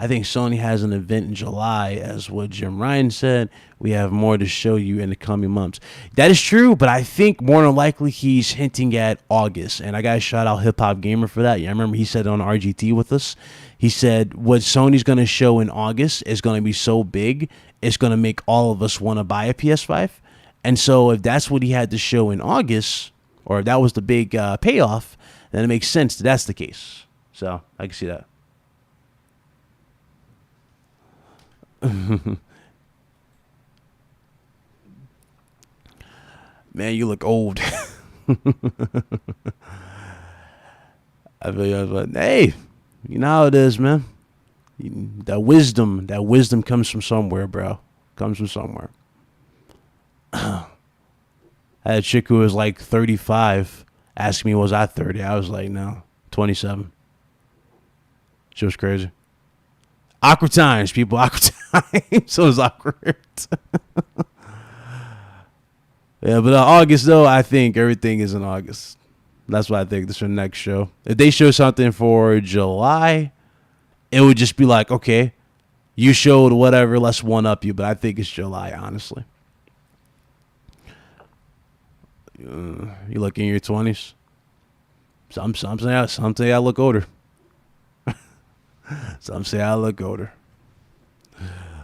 I think Sony has an event in July, as what Jim Ryan said. We have more to show you in the coming months. That is true, but I think more than likely he's hinting at August. And I got to shout out Hip Hop Gamer for that. Yeah, I remember he said it on RGT with us. He said what Sony's going to show in August is going to be so big, it's going to make all of us want to buy a PS5. And so if that's what he had to show in August, or if that was the big payoff, then it makes sense that that's the case. So I can see that. Man, you look old. I feel like, hey, you know how it is, man. That wisdom comes from somewhere, bro. Comes from somewhere. I had a chick who was like 35 ask me, was I 30? I was like, no, 27. She was crazy. Awkward times, people. Awkward times. So it was awkward. Yeah, but August, though, I think everything is in August. That's what I think. This is the next show. If they show something for July, it would just be like, okay, you showed whatever, let's one-up you. But I think it's July, honestly. You look in your 20s. Some say I look older. Some say I look older.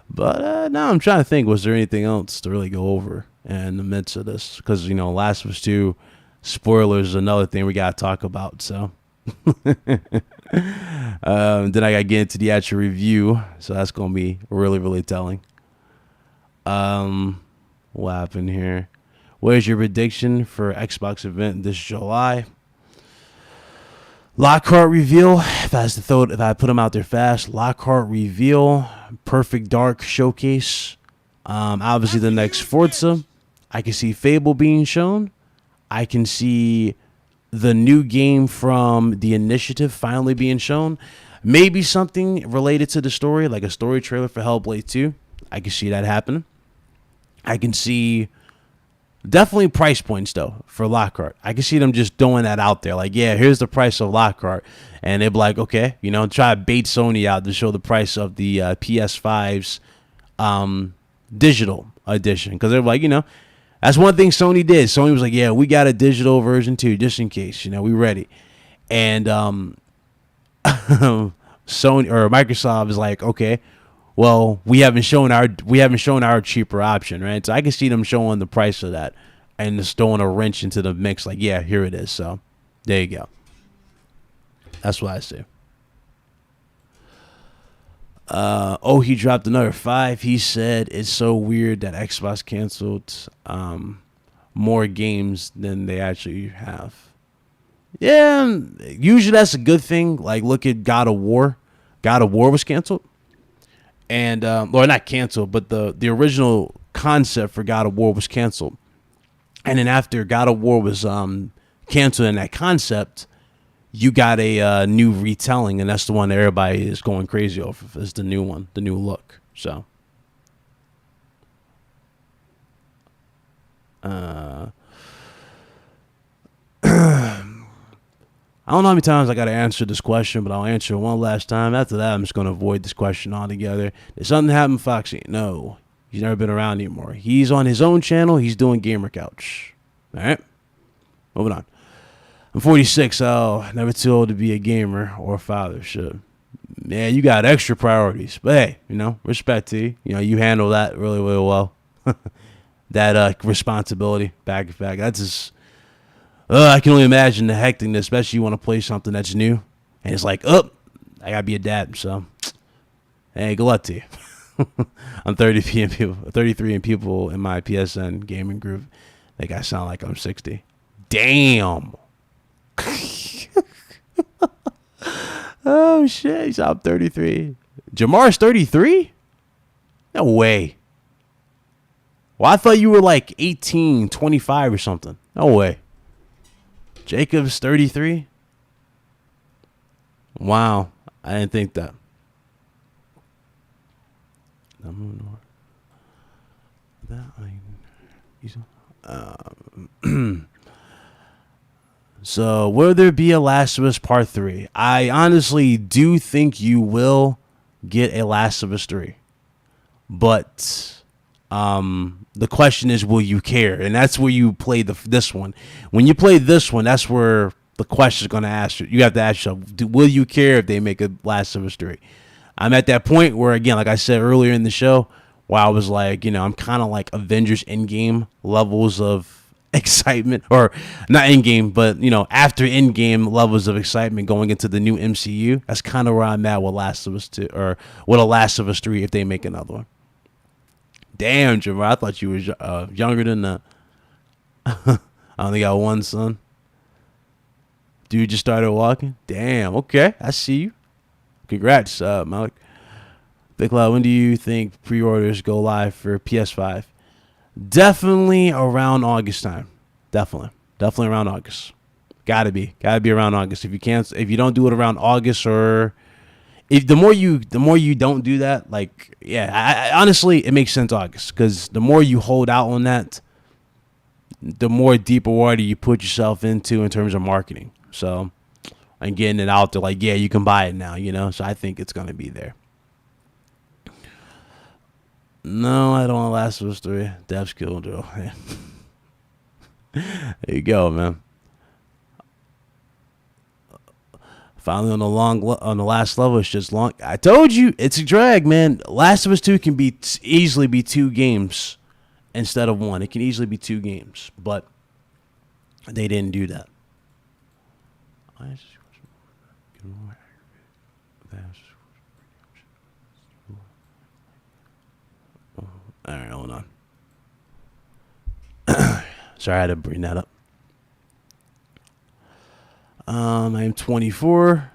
But now I'm trying to think, was there anything else to really go over in the midst of this? Because, you know, Last of Us 2, spoilers is another thing we got to talk about. So then I got to get into the actual review. So that's going to be really, really telling. What happened here? Where's your prediction for Xbox event this July? Lockhart reveal. If I put them out there fast, Lockhart reveal. Perfect Dark showcase. Obviously the next Forza. I can see Fable being shown. I can see the new game from The Initiative finally being shown. Maybe something related to the story, like a story trailer for Hellblade 2. I can see that happen. I can see definitely price points, though, for Lockhart. I can see them just throwing that out there. Like, yeah, here's the price of Lockhart. And they'd be like, okay, you know, try to bait Sony out to show the price of the PS5's digital edition. Because they're like, you know, that's one thing Sony did. Sony was like, yeah, we got a digital version, too, just in case. You know, we ready. And Sony or Microsoft is like, okay, well, we haven't shown our cheaper option, right? So I can see them showing the price of that and just throwing a wrench into the mix. Like, yeah, here it is. So there you go. That's what I see. He dropped another 5. He said it's so weird that Xbox canceled more games than they actually have. Yeah, usually that's a good thing. Like, look at God of War. God of War was canceled. And or not canceled, but the original concept for God of War was canceled. And then after God of War was canceled in that concept, you got a new retelling, and that's the one that everybody is going crazy over. Is the new one, the new look. So I don't know how many times I got to answer this question, but I'll answer it one last time. After that, I'm just going to avoid this question altogether. Did something happen, Foxy? No. He's never been around anymore. He's on his own channel. He's doing Gamer Couch. All right? Moving on. I'm 46. Oh, never too old to be a gamer or a father. Shit. Man, you got extra priorities. But hey, you know, respect to you. You know, you handle that really, really well. That responsibility. Back. That's just... I can only imagine the hecticness, especially you want to play something that's new. And it's like, I got to be a dad. So, hey, good luck to you. I'm 33 and people in my PSN gaming group think I sound like I'm 60. Damn. Oh, shit. I'm 33. Jamar's 33? No way. Well, I thought you were like 18, 25 or something. No way. Jacob's 33? Wow, I didn't think that. So, will there be a Last of Us Part 3? I honestly do think you will get a Last of Us 3. But the question is, will you care? And that's where you play this one. When you play this one, that's where the question is going to ask you. You have to ask yourself, will you care if they make a Last of Us 3? I'm at that point where, again, like I said earlier in the show, where I was like, I'm kind of like Avengers Endgame levels of excitement, or not Endgame, but after Endgame levels of excitement going into the new MCU. That's kind of where I'm at with Last of Us 2, or with a Last of Us 3 if they make another one. Damn, Jamar, I thought you were younger than that. I only got one son. Dude just started walking. Damn, okay, I see you. Congrats, Malik. Big Cloud, when do you think pre-orders go live for PS5? Definitely around August time. Definitely around August. Gotta be around August. If you don't do it around August, or if the more you don't do that, like, yeah, I honestly, it makes sense August, because the more you hold out on that, the more deeper water you put yourself into in terms of marketing. So, and getting it out there, like, yeah, you can buy it now, So I think it's gonna be there. No, I don't want Last of Us 3. Dev's kill drill. There you go, man. Finally on the last level, it's just long. I told you, it's a drag, man. Last of Us 2 can easily be 2 games instead of 1. It can easily be 2 games, but they didn't do that. All right, hold on. Sorry, I had to bring that up. I am 24.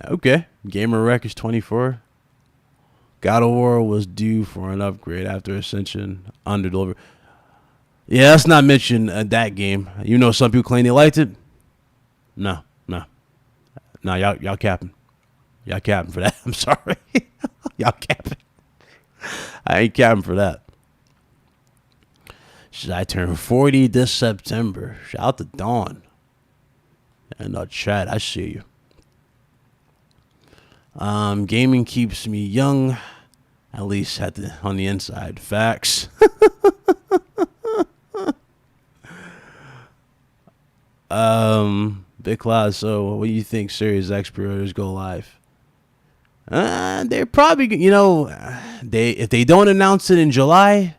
Okay. Gamer Rec is 24. God of War was due for an upgrade after Ascension underdelivered. Yeah, let's not mention that game. Some people claim they liked it. No, y'all capping. Y'all capping for that. I'm sorry. Y'all capping. I ain't capping for that. I turn 40 this September. Shout out to Dawn. And chat, I see you. Gaming keeps me young, at least on the inside. Facts. Big Cloud. So, what do you think? Series X pre-orders go live? They're probably, if they don't announce it in July,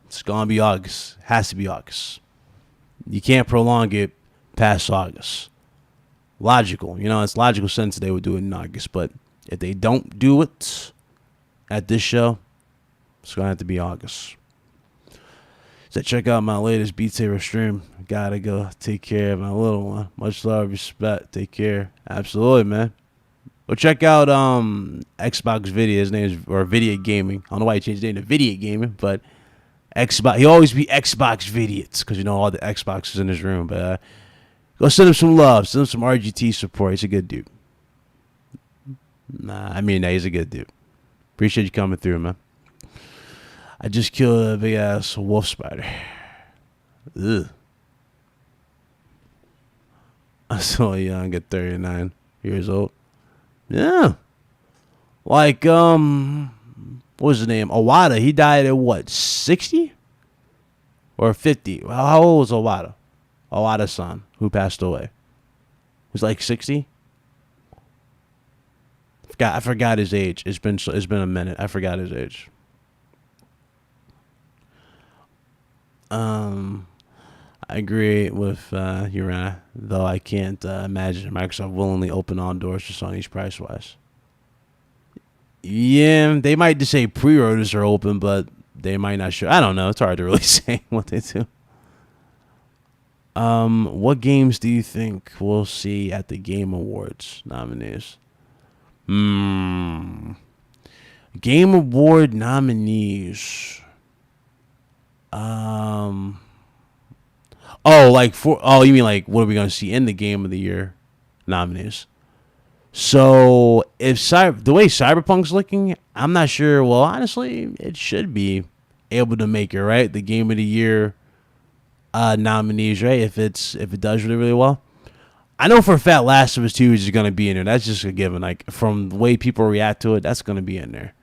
it's gonna be August. Has to be August. You can't prolong it past August. Logical, it's logical sense they would do it in August. But if they don't do it at this show, it's gonna have to be August. So check out my latest Beat Saber stream. Gotta go take care of my little one. Much love, respect. Take care. Absolutely, man. Go check out Xbox Video. His name is, or Video Gaming. I don't know why he changed his name to Video Gaming, but Xbox. He always be Xbox Vidiots, because all the Xboxes in his room. But go send him some love. Send him some RGT support. He's a good dude. He's a good dude. Appreciate you coming through, man. I just killed a big ass wolf spider. Ugh. I'm so young at 39 years old. Yeah. Like, what was his name? Owada. He died at what, 60? Or 50? How old was Owada? Owada's son, who passed away. He was like 60? I forgot his age. It's been a minute. I forgot his age. I agree with Urana, though I can't imagine Microsoft willingly open all doors to Sony's price-wise. Yeah, they might just say pre-orders are open, but they might not show. I don't know. It's hard to really say what they do. What games do you think we'll see at the Game Awards nominees? Game Award nominees. You mean like what are we gonna see in the Game of the Year nominees? So if the way Cyberpunk's looking, I'm not sure. Well, honestly, it should be able to make it, right. The Game of the Year nominees, right? If it does really really well. I know for a fact Last of Us 2 is going to be in there. That's just a given. Like from the way people react to it, that's going to be in there.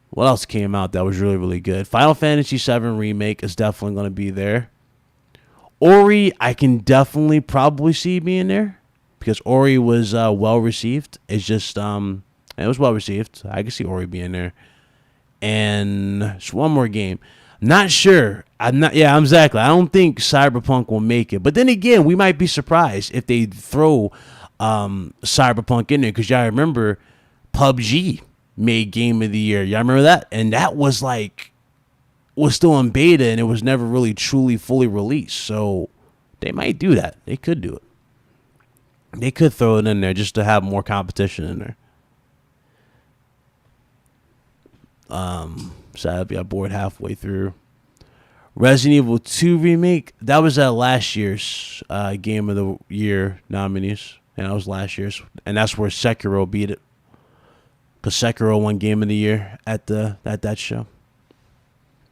What else came out that was really really good? Final Fantasy VII Remake is definitely going to be there. Ori, I can definitely probably see being there because Ori was well received. It's just it was well received. I can see Ori being there. And just one more game. Not sure. I'm not. Yeah, exactly. I don't think Cyberpunk will make it. But then again, we might be surprised if they throw Cyberpunk in there because y'all remember PUBG made Game of the Year. Y'all remember that? And that was still in beta and it was never really truly fully released. So they might do that. They could do it. They could throw it in there just to have more competition in there. Sadly, I bored halfway through. Resident Evil 2 Remake, that was at last year's Game of the Year nominees. And that was last year's. And that's where Sekiro beat it. Because Sekiro won Game of the Year at that show.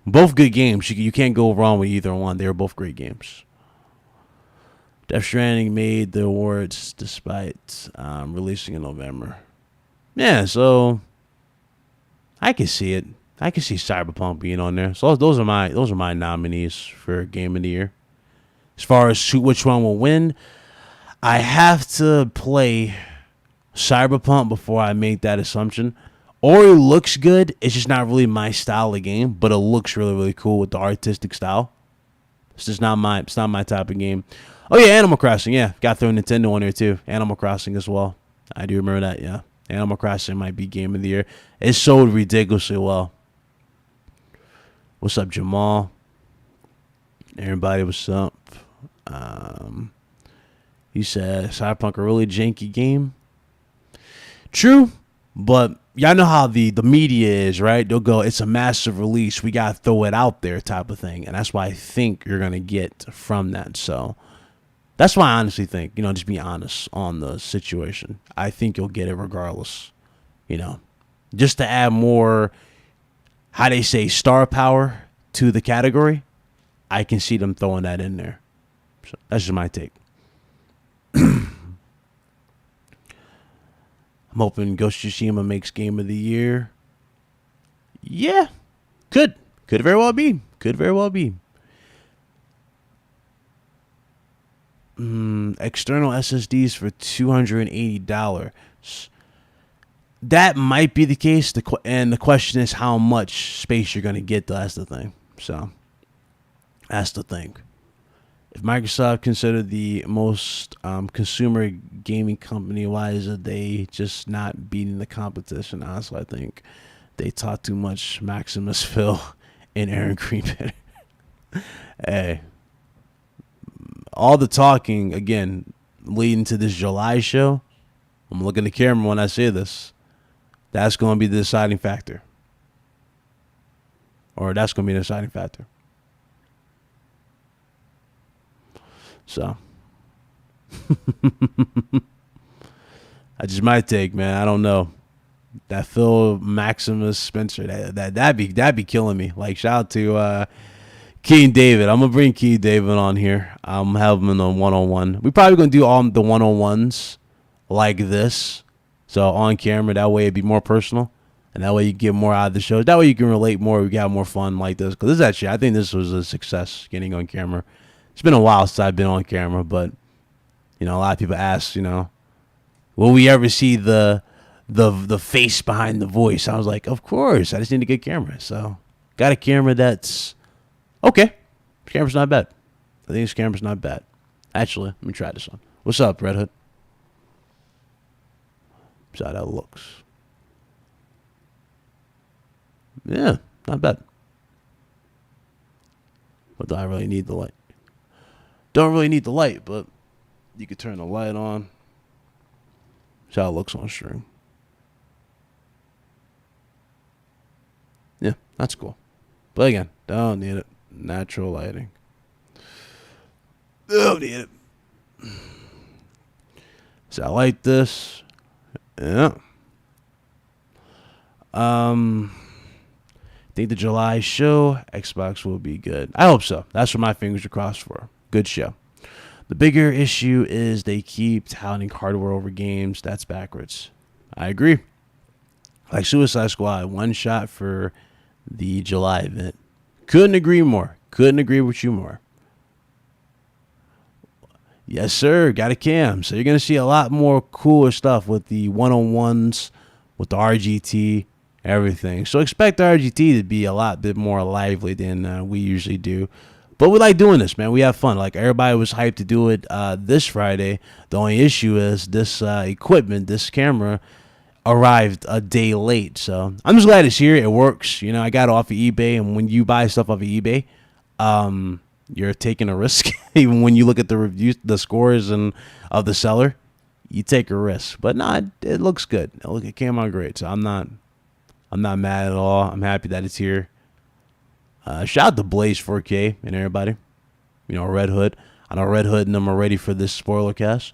Both good games. You can't go wrong with either one. They were both great games. Death Stranding made the awards despite releasing in November. Yeah, so I can see it. I can see Cyberpunk being on there. So those are my nominees for Game of the Year. As far as which one will win, I have to play Cyberpunk before I make that assumption. Ori looks good. It's just not really my style of game, but it looks really really cool with the artistic style. It's just not my type of game. Oh yeah, Animal Crossing. Yeah, got to throw Nintendo on there too. Animal Crossing as well. I do remember that. Yeah, Animal Crossing might be Game of the Year. It sold ridiculously well. What's up, Jamal? Everybody, what's up? He said Cyberpunk a really janky game. True, but y'all know how the media is, right? They'll go, it's a massive release. We got to throw it out there type of thing. And that's why I think you're going to get from that. So that's why I honestly think, just be honest on the situation. I think you'll get it regardless, just to add more, how they say, star power to the category. I can see them throwing that in there. So that's just my take. I'm hoping Ghost of Tsushima makes Game of the Year. Yeah, could very well be. Could very well be. External SSDs for $280. That might be the case. And the question is how much space you're going to get, though. That's the thing. So, that's the thing. If Microsoft considered the most consumer gaming company, why is it they just not beating the competition? Honestly, I think they taught too much Maximus Phil and Aaron Greenberg. Hey, all the talking, again, leading to this July show, I'm looking at the camera when I say this. That's going to be the deciding factor. Or that's going to be the deciding factor. So, I just might take, man. I don't know. That Phil Maximus Spencer, that'd be killing me. Like, shout out to King David. I'm gonna bring King David on here. I'm having him in a 1-on-1. We probably gonna do all the 1-on-1s like this. So on camera, that way it'd be more personal, and that way you get more out of the show. That way you can relate more. We got more fun like this because this actually, I think this was a success getting on camera. It's been a while since I've been on camera, but a lot of people ask, will we ever see the face behind the voice? I was like, of course. I just need a good camera. So got a camera that's okay. This camera's not bad. I think this camera's not bad. Actually, let me try this one. What's up, Red Hood? See how that looks. Yeah, not bad. But do I really need the light? Don't really need the light, but you could turn the light on. See how it looks on stream. Yeah, that's cool. But again, don't need it. Natural lighting. Don't need it. So I like this. Yeah. Think the July show, Xbox will be good. I hope so. That's what my fingers are crossed for. Good show. The bigger issue is they keep touting hardware over games. That's backwards. I agree. Like Suicide Squad, one shot for the July event. Couldn't agree more. Couldn't agree with you more. Yes, sir. Got a cam. So you're going to see a lot more cooler stuff with the one-on-ones, with the RGT, everything. So expect the RGT to be a lot bit more lively than we usually do. But we like doing this, man. We have fun. Like, everybody was hyped to do it this Friday. The only issue is this equipment, this camera, arrived a day late. So I'm just glad it's here. It works. You know, I got it off of eBay. And when you buy stuff off of eBay, you're taking a risk. Even when you look at the reviews, the scores and of the seller, you take a risk. But no, it looks good. It came out great. So I'm not mad at all. I'm happy that it's here. Shout out to Blaze 4K and everybody. You know, Red Hood. I know Red Hood and them are ready for this spoiler cast.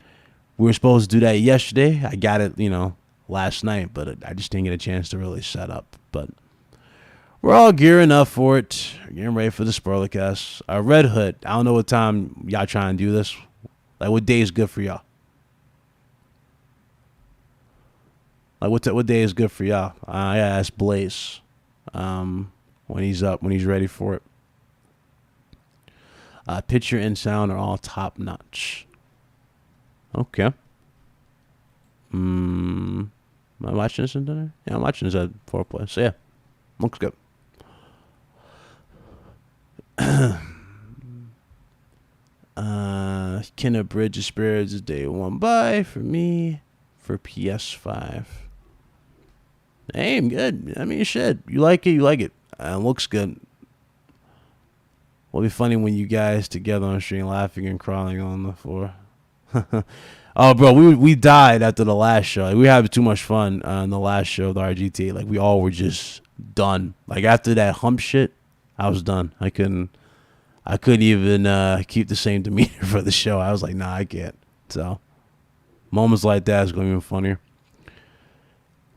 We were supposed to do that yesterday. I got it, you know, last night, but I just didn't get a chance to really set up. But we're all gearing up for it. Getting ready for the spoiler cast. Red Hood. I don't know what time y'all trying to do this. Like, what day is good for y'all? Like, what day is good for y'all? Yeah, that's Blaze. When he's up, when he's ready for it. Picture and sound are all top notch. Okay. Am I watching this in dinner? Yeah, I'm watching this at 4+. So yeah, looks good. Kenna Bridge of Spirits is day one buy for me for PS5. Hey, I'm good. I mean, shit. You like it, you like it. Looks good. It'll be funny when you guys together on stream laughing and crawling on the floor. Oh, bro, we died after the last show. Like, we had too much fun on the last show of the RGT. Like, we all were just done. Like, after that hump shit, I was done. I couldn't even keep the same demeanor for the show. I was like, nah, I can't. So, moments like that is going to be even funnier.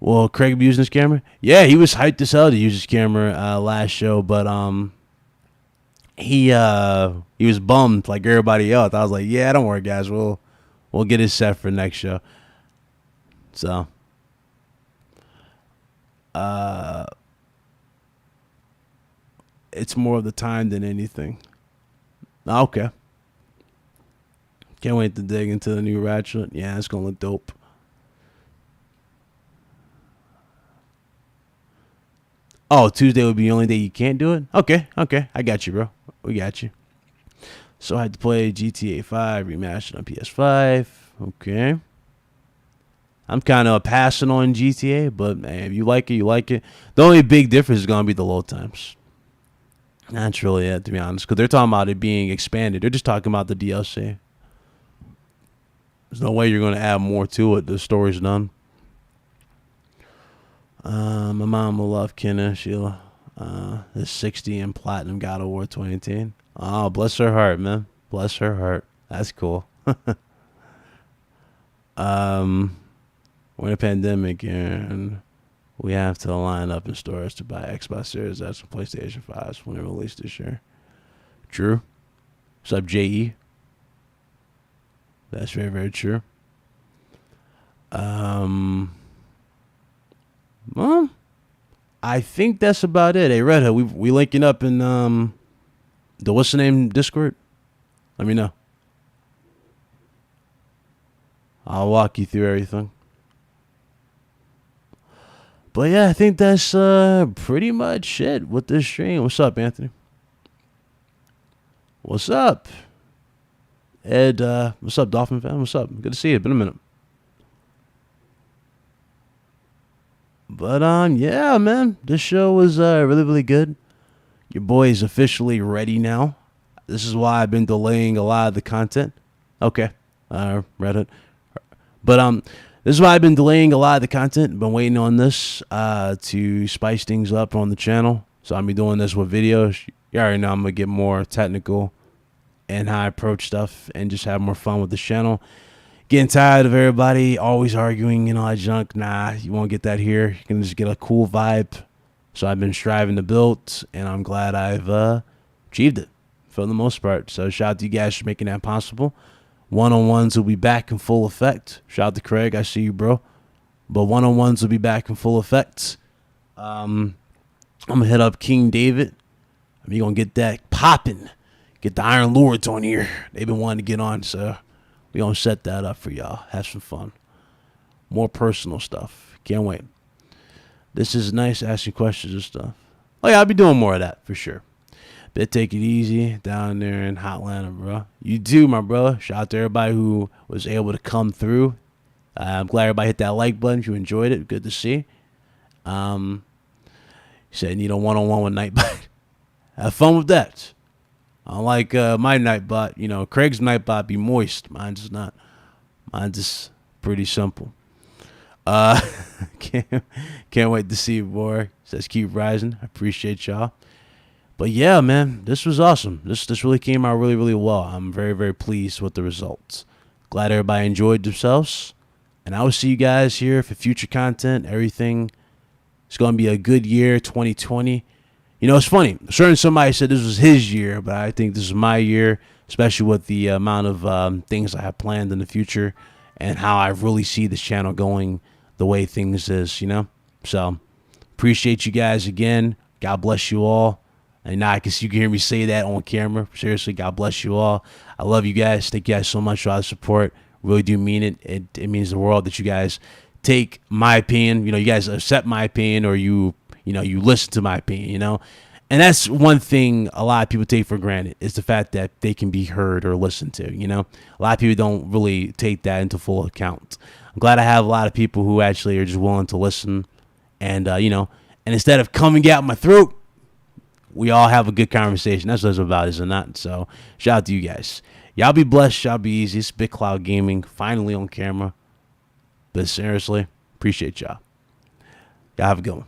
Well, Craig be using his camera? Yeah, he was hyped as hell to use his camera last show, but he was bummed like everybody else. I was like, yeah, don't worry, guys. We'll get it set for next show. So, it's more of the time than anything. Okay. Can't wait to dig into the new Ratchet. Yeah, it's gonna look dope. Oh, Tuesday would be the only day you can't do it? Okay. I got you, bro. We got you. So I had to play GTA 5 remastered on PS5. Okay. I'm kind of passing on GTA, but man, if you like it, you like it. The only big difference is going to be the load times. That's really it, to be honest, because they're talking about it being expanded. They're just talking about the DLC. There's no way you're going to add more to it. The story's done. My mom will love Kenna. She'll is 60 and platinum God of War 2018. Oh, bless her heart, man. Bless her heart. That's cool. We're in a pandemic and we have to line up in stores to buy Xbox Series X and PlayStation 5s when they release this year. True. What's up, JE? That's very, very true. Well, I think that's about it. Hey, Red Hood, we linking up in the what's the name Discord? Let me know. I'll walk you through everything. But yeah, I think that's pretty much it with this stream. What's up, Anthony? What's up? Ed, what's up, Dolphin fan? What's up? Good to see you. Been a minute. But yeah, man, this show was really, really good. Your boy is officially ready now. This is why I've been delaying a lot of the content. Okay, Reddit. But this is why I've been delaying a lot of the content. Been waiting on this to spice things up on the channel. So I'm be doing this with videos. You already know I'm gonna get more technical and how I approach stuff and just have more fun with the channel. Getting tired of everybody always arguing and all that junk. Nah, you won't get that here. You can just get a cool vibe. So I've been striving to build, and I'm glad I've achieved it for the most part. So shout out to you guys for making that possible. One-on-ones will be back in full effect. Shout out to Craig. I see you, bro. But one-on-ones will be back in full effect. I'm going to hit up King David. We're going to get that popping. Get the Iron Lords on here. They've been wanting to get on, so we're going to set that up for y'all. Have some fun. More personal stuff. Can't wait. This is nice, asking questions and stuff. Oh, yeah, I'll be doing more of that for sure. But take it easy down there in Hotlanta, bro. You too, my bro. Shout out to everybody who was able to come through. I'm glad everybody hit that like button. If you enjoyed it, good to see. You said need a one-on-one with Nightbot. Have fun with that. Unlike my Nightbot, you know, Craig's Nightbot be moist. Mine's just not. Mine's just pretty simple. Can't wait to see you, boy. Says keep rising. I appreciate y'all. But yeah, man, this was awesome. This really came out really, really well. I'm very, very pleased with the results. Glad everybody enjoyed themselves. And I will see you guys here for future content. Everything. It's going to be a good year, 2020. You know, it's funny. Somebody said this was his year, but I think this is my year, especially with the amount of things I have planned in the future and how I really see this channel going the way things is, you know. So, appreciate you guys again. God bless you all. And now you can hear me say that on camera. Seriously, God bless you all. I love you guys. Thank you guys so much for all the support. Really do mean it. It means the world that you guys take my opinion. You know, you guys accept my opinion, or you listen to my opinion, you know. And that's one thing a lot of people take for granted, is the fact that they can be heard or listened to, you know. A lot of people don't really take that into full account. I'm glad I have a lot of people who actually are just willing to listen and, you know, and instead of coming out my throat, we all have a good conversation. That's what it's about, is it not? So shout out to you guys. Y'all be blessed. Y'all be easy. It's Big Cloud Gaming, finally on camera. But seriously, appreciate y'all. Y'all have a good one.